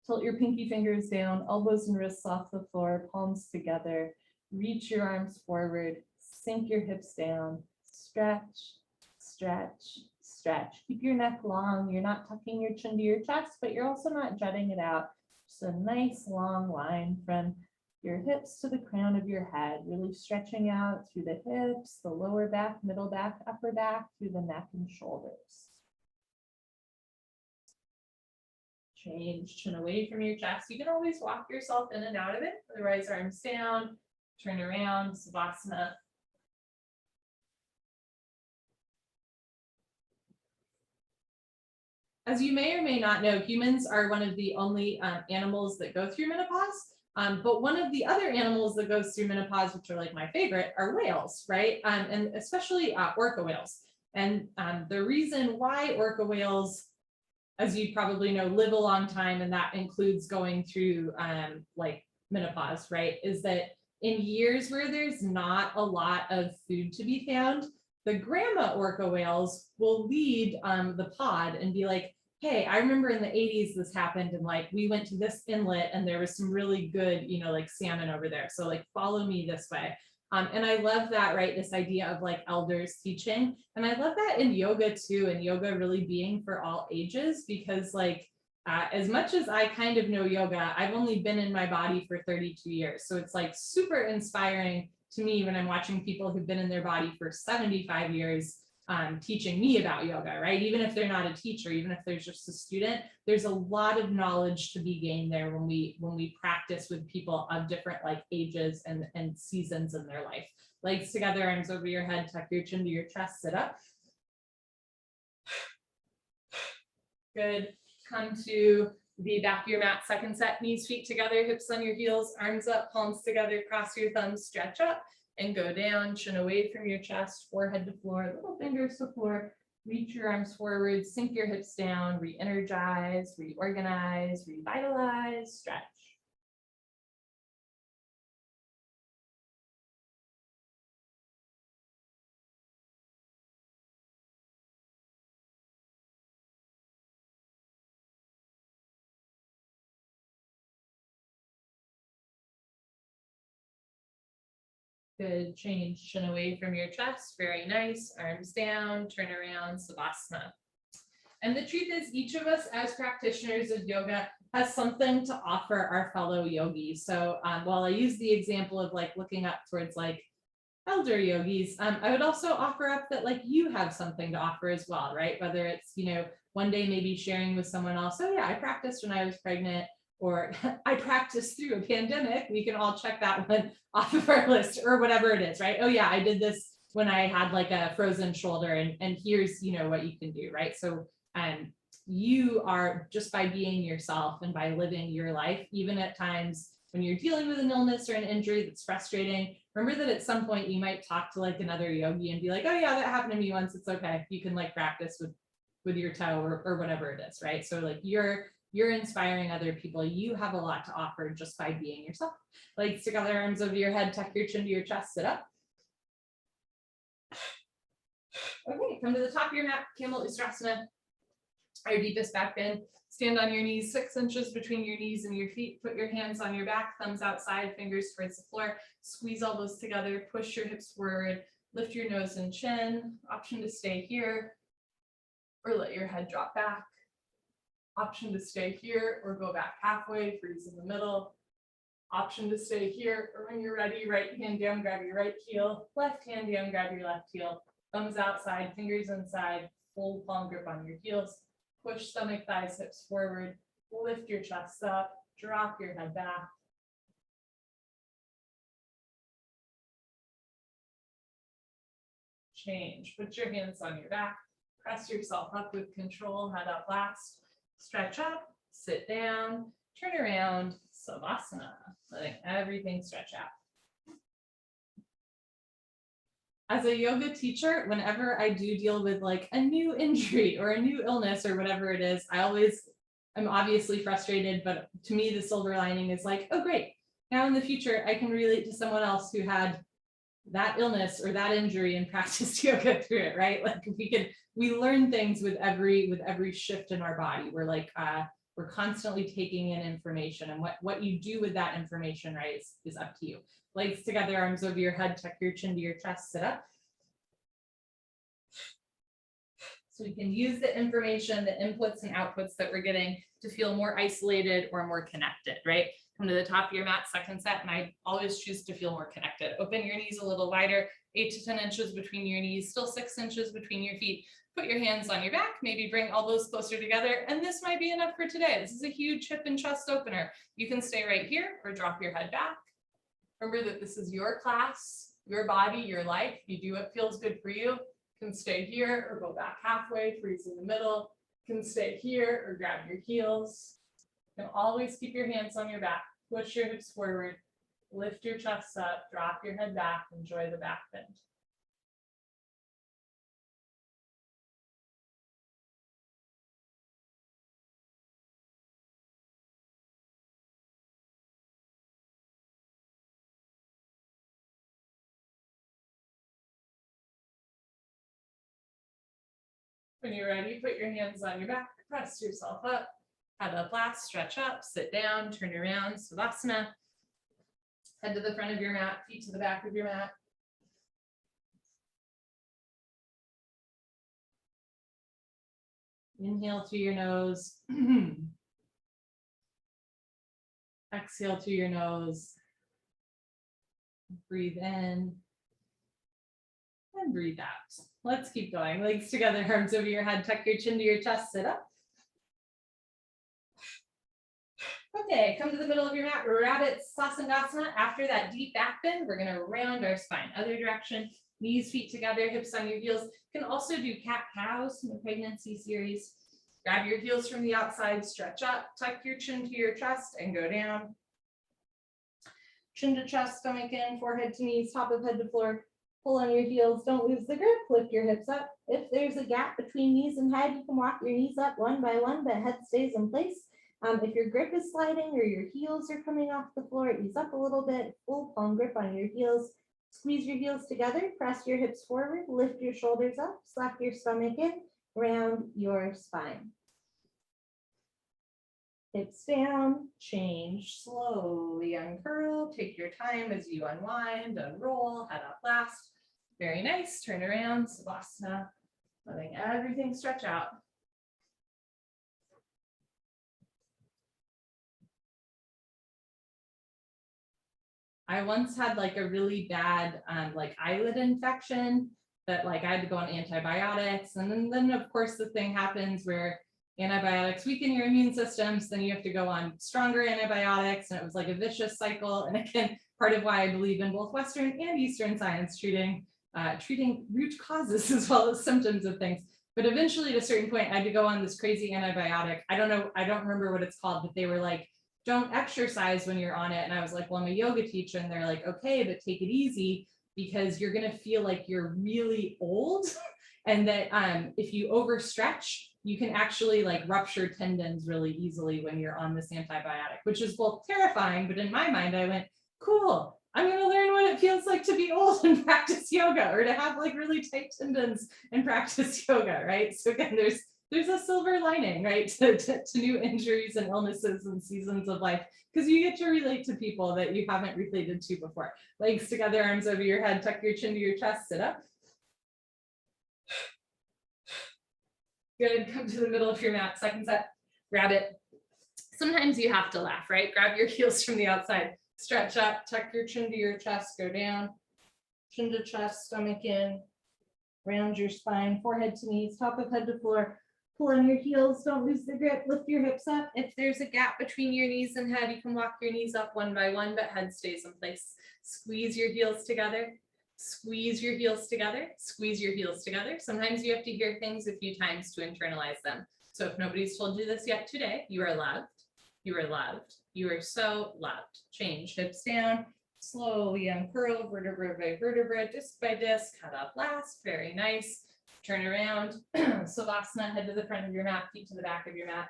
Tilt your pinky fingers down, elbows and wrists off the floor, palms together. Reach your arms forward, sink your hips down, stretch, stretch, stretch. Keep your neck long. You're not tucking your chin to your chest, but you're also not jutting it out. Just a nice long line from your hips to the crown of your head, really stretching out through the hips, the lower back, middle back, upper back, through the neck and shoulders. Change, chin away from your chest. You can always walk yourself in and out of it. Otherwise, arms down, turn around, Savasana. As you may or may not know, humans are one of the only animals that go through menopause. But one of the other animals that goes through menopause, which are like my favorite, are whales, right? And especially orca whales. And the reason why orca whales, as you probably know, live a long time, and that includes going through like menopause, right? Is that in years where there's not a lot of food to be found, the grandma orca whales will lead the pod and be like, hey, I remember in the 80s this happened, and like we went to this inlet and there was some really good, like salmon over there. So like follow me this way. And I love that, right? This idea of like elders teaching. And I love that in yoga too, and yoga really being for all ages, because like as much as I kind of know yoga, I've only been in my body for 32 years. So it's like super inspiring to me when I'm watching people who've been in their body for 75 years teaching me about yoga, right? Even if they're not a teacher, even if they're just a student, there's a lot of knowledge to be gained there when we practice with people of different like ages and seasons in their life. Legs together, arms over your head, tuck your chin to your chest, sit up. Good. Come to the back of your mat, second set, knees, feet together, hips on your heels, arms up, palms together, cross your thumbs, stretch up and go down, chin away from your chest, forehead to floor, little fingers to floor. Reach your arms forward, sink your hips down, re-energize, reorganize, revitalize, stretch. Good, change, chin away from your chest, very nice, arms down, turn around, Savasana. And the truth is, each of us as practitioners of yoga has something to offer our fellow yogis. So while I use the example of like looking up towards like elder yogis, I would also offer up that like you have something to offer as well, right? Whether it's, one day maybe sharing with someone else, oh yeah, I practiced when I was pregnant, or I practiced through a pandemic. We can all check that one off of our list, or whatever it is, right? Oh yeah, I did this when I had like a frozen shoulder, and here's, what you can do, right? So you are, just by being yourself and by living your life, even at times when you're dealing with an illness or an injury that's frustrating, remember that at some point you might talk to like another yogi and be like, oh yeah, that happened to me once, it's okay. You can like practice with your toe or whatever it is, right? So like you're inspiring other people. You have a lot to offer just by being yourself. Legs together, arms over your head, tuck your chin to your chest, sit up. Okay, come to the top of your mat, Camel Ustrasana, our deepest back bend. Stand on your knees, 6 inches between your knees and your feet. Put your hands on your back, thumbs outside, fingers towards the floor. Squeeze elbows together, push your hips forward, lift your nose and chin. Option to stay here or let your head drop back. Option to stay here or go back halfway, freeze in the middle. Option to stay here, or when you're ready, right hand down, grab your right heel, left hand down, grab your left heel. Thumbs outside, fingers inside, full palm grip on your heels. Push stomach, thighs, hips forward. Lift your chest up. Drop your head back. Change. Put your hands on your back. Press yourself up with control. Head up last. Stretch up. Sit down. Turn around. Savasana. Letting everything stretch out. As a yoga teacher, whenever I do deal with like a new injury or a new illness or whatever it is, I'm obviously frustrated, but to me, the silver lining is like, oh, great. Now in the future, I can relate to someone else who had that illness or that injury and practiced yoga through it, right? Like we learn things with every shift in our body. We're constantly taking in information, and what you do with that information, right, is up to you. Legs together, arms over your head, tuck your chin to your chest, sit up. So we can use the information, the inputs and outputs that we're getting to feel more isolated or more connected, right? Come to the top of your mat, second set, and I always choose to feel more connected. Open your knees a little wider, 8 to 10 inches between your knees, still 6 inches between your feet. Put your hands on your back, maybe bring elbows closer together, and this might be enough for today. This is a huge hip and chest opener. You can stay right here or drop your head back. Remember that this is your class, your body, your life. You do what feels good for you. You can stay here or go back halfway, freeze in the middle. You can stay here or grab your heels. You can always keep your hands on your back. Push your hips forward. Lift your chest up. Drop your head back. Enjoy the back bend. When you're ready, put your hands on your back, press yourself up, head up last, stretch up, sit down, turn around, Savasana. Head to the front of your mat, feet to the back of your mat. Inhale through your nose. Exhale through your nose. Breathe in. And breathe out. Let's keep going. Legs together, arms over your head, tuck your chin to your chest, sit up. Okay, come to the middle of your mat, rabbit sasandasana. After that deep back bend, we're gonna round our spine. Other direction, knees, feet together, hips on your heels. You can also do cat-cows in the pregnancy series. Grab your heels from the outside, stretch up, tuck your chin to your chest and go down. Chin to chest, stomach in, forehead to knees, top of head to floor. Pull on your heels, don't lose the grip, lift your hips up. If there's a gap between knees and head, you can walk your knees up one by one, but head stays in place. If your grip is sliding or your heels are coming off the floor, ease up a little bit, full palm grip on your heels. Squeeze your heels together, press your hips forward, lift your shoulders up, slap your stomach in, round your spine. Hips down, change, slowly uncurl, take your time as you unwind, unroll, head up last. Very nice, turn around, Savasana, letting everything stretch out. I once had like a really bad eyelid infection that I had to go on antibiotics. And then of course the thing happens where antibiotics weaken your immune systems, then you have to go on stronger antibiotics. And it was like a vicious cycle. And again, part of why I believe in both Western and Eastern science, treating root causes as well as symptoms of things. But eventually at a certain point, I had to go on this crazy antibiotic. I don't remember what it's called, but they were like, don't exercise when you're on it. And I was like, well, I'm a yoga teacher. And they're like, okay, but take it easy because you're going to feel like you're really old. And that if you overstretch, you can actually rupture tendons really easily when you're on this antibiotic, which is both terrifying. But in my mind, I went, cool, I'm going to learn what it feels like to be old and practice yoga, or to have really tight tendons and practice yoga, right? So again, there's a silver lining, right, to new injuries and illnesses and seasons of life, because you get to relate to people that you haven't related to before. Legs together, arms over your head, tuck your chin to your chest, sit up. Good, come to the middle of your mat, second set, grab it. Sometimes you have to laugh, right? Grab your heels from the outside, stretch up, tuck your chin to your chest, go down, chin to chest, stomach in, round your spine, forehead to knees, top of head to floor. Pull on your heels, don't lose the grip, lift your hips up. If there's a gap between your knees and head, you can walk your knees up one by one, but head stays in place. Squeeze your heels together, squeeze your heels together, squeeze your heels together. Sometimes you have to hear things a few times to internalize them. So if nobody's told you this yet today, you are loved, you are loved, you are so loved. Change, hips down, slowly uncurl, vertebra by vertebra, disc by disc, head up last, very nice. Turn around, Savasana, head to the front of your mat, feet to the back of your mat.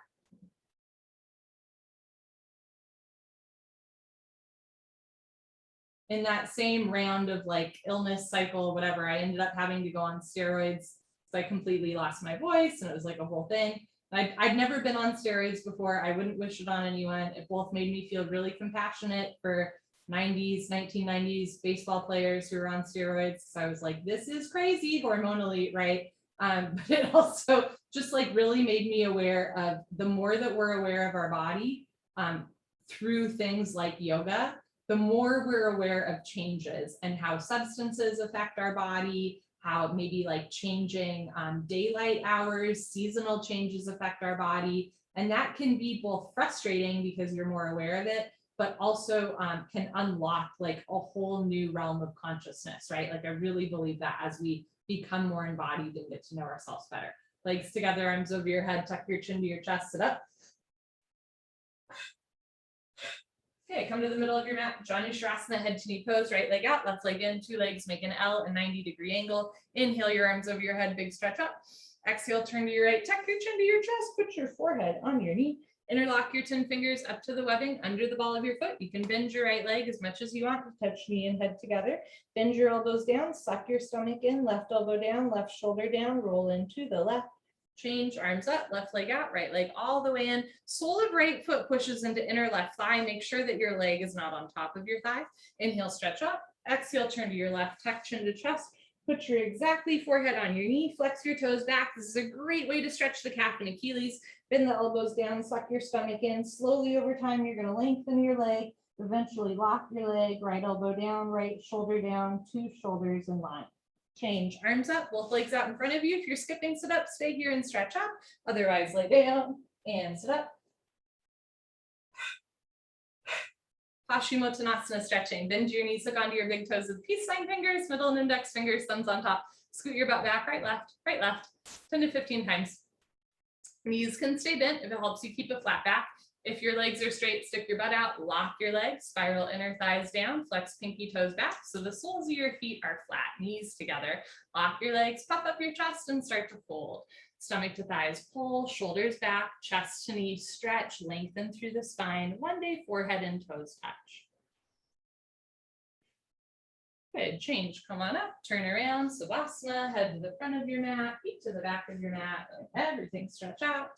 In that same round of like illness cycle, whatever, I ended up having to go on steroids. So I completely lost my voice and it was like a whole thing. I'd never been on steroids before. I wouldn't wish it on anyone. It both made me feel really compassionate for 1990s baseball players who were on steroids. So I was like, this is crazy hormonally, right? But it also just like really made me aware of the more that we're aware of our body through things like yoga, the more we're aware of changes and how substances affect our body, how maybe like changing daylight hours, seasonal changes affect our body. And that can be both frustrating because you're more aware of it, but also can unlock like a whole new realm of consciousness, right? Like I really believe that as we become more embodied and get to know ourselves better. Legs together, arms over your head, tuck your chin to your chest, sit up. Okay, come to the middle of your mat, Shavasana, head to knee pose, right leg out, left leg in, two legs make an L, a 90-degree angle. Inhale your arms over your head, big stretch up. Exhale, turn to your right, tuck your chin to your chest, put your forehead on your knee. Interlock your 10 fingers up to the webbing under the ball of your foot. You can bend your right leg as much as you want to touch knee and head together. Bend your elbows down, suck your stomach in, left elbow down, left shoulder down, roll into the left. Change, arms up, left leg out, right leg all the way in. Sole of right foot pushes into inner left thigh. Make sure that your leg is not on top of your thigh. Inhale, stretch up. Exhale, turn to your left, tuck chin to chest. Put your exactly forehead on your knee. Flex your toes back. This is a great way to stretch the calf and Achilles. Bend the elbows down, suck your stomach in. Slowly over time, you're going to lengthen your leg. Eventually lock your leg, right elbow down, right shoulder down, two shoulders in line. Change, arms up, both legs out in front of you. If you're skipping, sit up, stay here and stretch up. Otherwise, lay down and sit up. Paschimottanasana stretching. Bend your knees, hook onto your big toes with peace sign fingers, middle and index fingers, thumbs on top. Scoot your butt back, right, left, 10 to 15 times. Knees can stay bent if it helps you keep a flat back. If your legs are straight, stick your butt out, lock your legs, spiral inner thighs down, flex pinky toes back. So the soles of your feet are flat, knees together. Lock your legs, puff up your chest and start to fold. Stomach to thighs pull, shoulders back, chest to knee stretch, lengthen through the spine. One day, forehead and toes touch. Good, change, come on up, turn around, Savasana, head to the front of your mat, feet to the back of your mat, everything stretch out.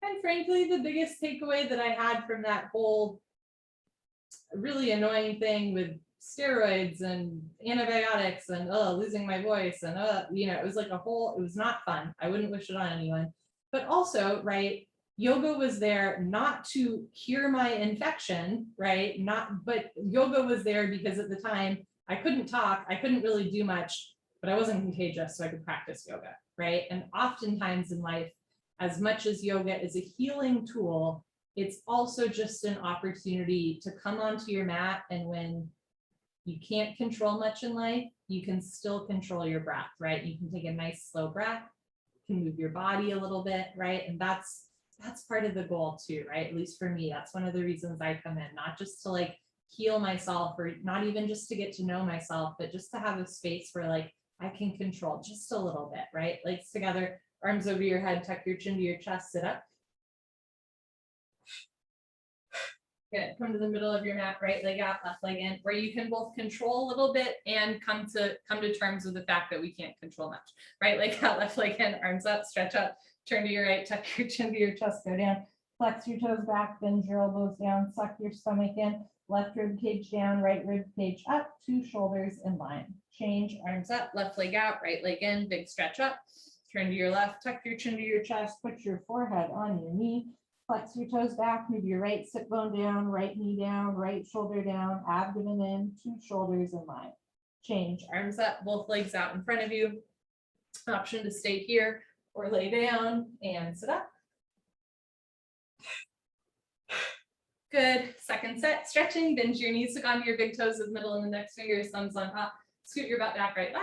And frankly, the biggest takeaway that I had from that whole really annoying thing with steroids and antibiotics and losing my voice and it was like it was not fun. I wouldn't wish it on anyone. But also, right, yoga was there not to cure my infection, right? But yoga was there because at the time I couldn't talk, I couldn't really do much, but I wasn't contagious, so I could practice yoga, right? And oftentimes in life, as much as yoga is a healing tool, it's also just an opportunity to come onto your mat, and when you can't control much in life, you can still control your breath, right? You can take a nice slow breath, you can move your body a little bit, right? And that's part of the goal too, right? At least for me, that's one of the reasons I come in, not just to like heal myself or not even just to get to know myself, but just to have a space where like I can control just a little bit, right? Legs together, arms over your head, tuck your chin to your chest, sit up. Good, come to the middle of your mat, right leg out, left leg in, where you can both control a little bit and come to terms with the fact that we can't control much. Right leg out, left leg in, arms up, stretch up, turn to your right, tuck your chin to your chest, go down, flex your toes back, bend your elbows down, suck your stomach in, left rib cage down, right rib cage up, two shoulders in line. Change, arms up, left leg out, right leg in, big stretch up. Turn to your left, tuck your chin to your chest, put your forehead on your knee, flex your toes back, move your right sit bone down, right knee down, right shoulder down, abdomen in, two shoulders in line. Change, arms up, both legs out in front of you. Option to stay here or lay down and sit up. Good. Second set, stretching, bend your knees, hook onto your big toes with middle and index fingers, thumbs on top. Scoot your butt back, right,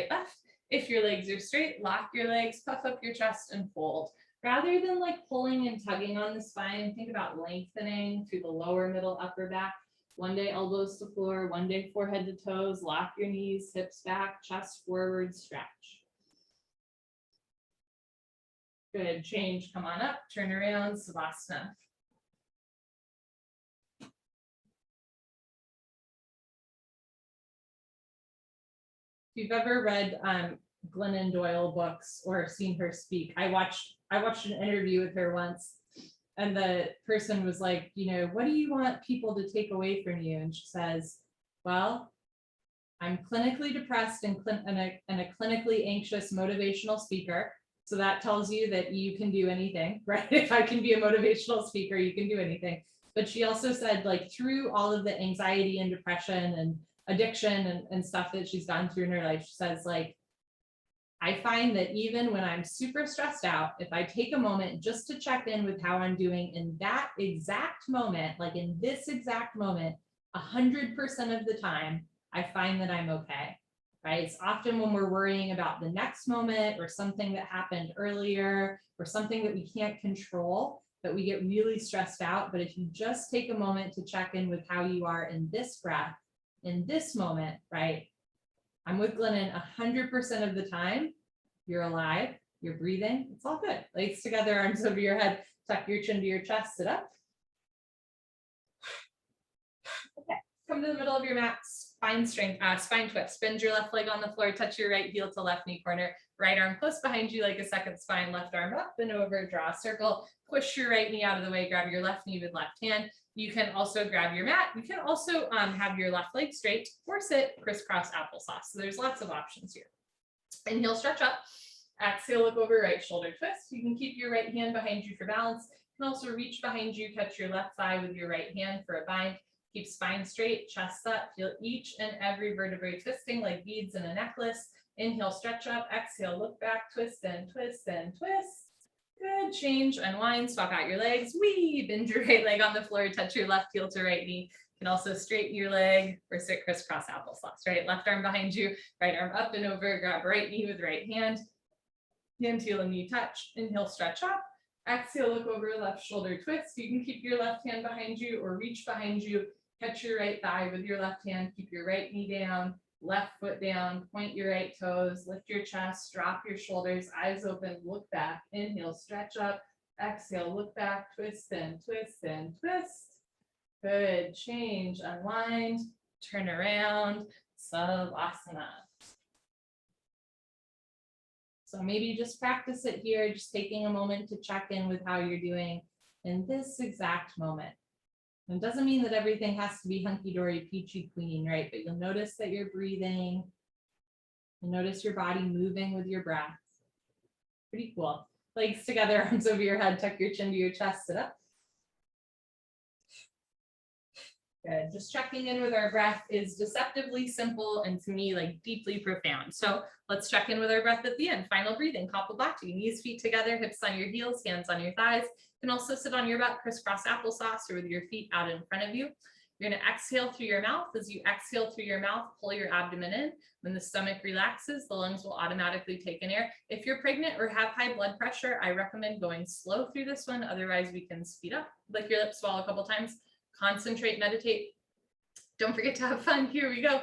left. If your legs are straight, lock your legs, puff up your chest and fold. Rather than like pulling and tugging on the spine, think about lengthening through the lower, middle, upper back. One day elbows to floor, one day forehead to toes, lock your knees, hips back, chest forward, stretch. Good, change, come on up, turn around, Savasana. If you've ever read Glennon Doyle books or seen her speak, I watched an interview with her once, and the person was like, you know, what do you want people to take away from you? And she says, well, I'm clinically depressed and a clinically anxious motivational speaker. So that tells you that you can do anything, right? If I can be a motivational speaker, you can do anything. But she also said, like, through all of the anxiety and depression and addiction and stuff that she's gone through in her life, she says, like, I find that even when I'm super stressed out, if I take a moment just to check in with how I'm doing in that exact moment, like in this exact moment, 100% of the time, I find that I'm okay, right? It's often when we're worrying about the next moment or something that happened earlier or something that we can't control that we get really stressed out. But if you just take a moment to check in with how you are in this breath, in this moment, right? I'm with Glennon 100% of the time. You're alive, you're breathing, it's all good. Legs together, arms over your head, tuck your chin to your chest, sit up. Okay, come to the middle of your mat, spine twist. Bend your left leg on the floor, touch your right heel to left knee corner, right arm close behind you like a second spine, left arm up and over, draw a circle, push your right knee out of the way, grab your left knee with left hand. You can also grab your mat. You can also have your left leg straight or sit crisscross applesauce. So there's lots of options here. Inhale, stretch up. Exhale, look over, right shoulder twist. You can keep your right hand behind you for balance. You can also reach behind you, catch your left thigh with your right hand for a bind. Keep spine straight, chest up. Feel each and every vertebrae twisting like beads in a necklace. Inhale, stretch up. Exhale, look back, twist and twist and twist. Good, change, unwind, swap out your legs. Wee, bend your right leg on the floor, touch your left heel to right knee. You can also straighten your leg or sit crisscross applesauce, right? Left arm behind you, right arm up and over, grab right knee with right hand. Hand, heel, and knee touch. Inhale, stretch up. Exhale, look over, left shoulder twist. You can keep your left hand behind you or reach behind you. Catch your right thigh with your left hand. Keep your right knee down, left foot down. Point your right toes. Lift your chest. Drop your shoulders. Eyes open. Look back. Inhale, stretch up. Exhale, look back. Twist and twist and twist. Good. Change. Unwind. Turn around. Savasana. So maybe just practice it here, just taking a moment to check in with how you're doing in this exact moment. And it doesn't mean that everything has to be hunky-dory, peachy clean, right? But you'll notice that you're breathing. You'll notice your body moving with your breath. Pretty cool. Legs together, arms over your head, tuck your chin to your chest, sit up. Good. Just checking in with our breath is deceptively simple and to me like deeply profound. So let's check in with our breath at the end. Final breathing, Kapalabhati, knees, feet together, hips on your heels, hands on your thighs. You can also sit on your butt, crisscross applesauce, or with your feet out in front of you. You're going to exhale through your mouth. As you exhale through your mouth, pull your abdomen in. When the stomach relaxes, the lungs will automatically take in air. If you're pregnant or have high blood pressure, I recommend going slow through this one. Otherwise, we can speed up. Lick your lips, swallow a couple times. Concentrate, meditate. Don't forget to have fun. Here we go.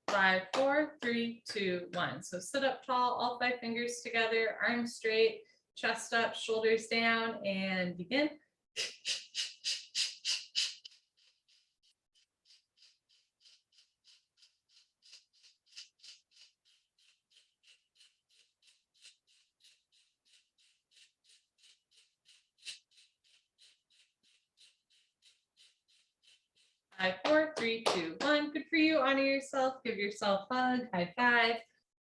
5, 4, 3, 2, 1. So sit up tall, all 5 fingers together, arms straight, chest up, shoulders down, and begin. 5, 4, 3, 2, 1. Good for you. Honor yourself. Give yourself a hug. High five.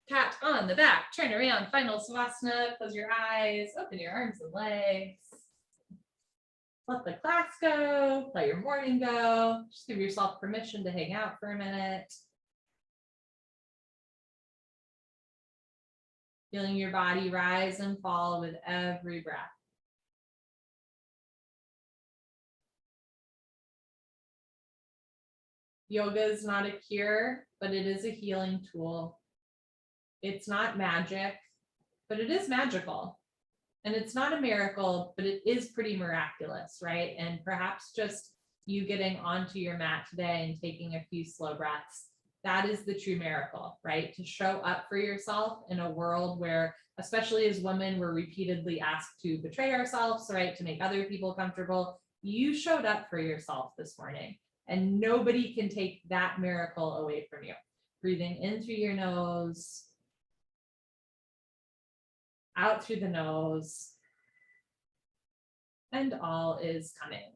Pat on the back. Turn around. Final Savasana. Close your eyes. Open your arms and legs. Let the class go. Let your morning go. Just give yourself permission to hang out for a minute. Feeling your body rise and fall with every breath. Yoga is not a cure, but it is a healing tool. It's not magic, but it is magical. And it's not a miracle, but it is pretty miraculous, right? And perhaps just you getting onto your mat today and taking a few slow breaths, that is the true miracle, right? To show up for yourself in a world where, especially as women, we're repeatedly asked to betray ourselves, right? To make other people comfortable. You showed up for yourself this morning, and nobody can take that miracle away from you. Breathing in through your nose, out through the nose, and all is coming.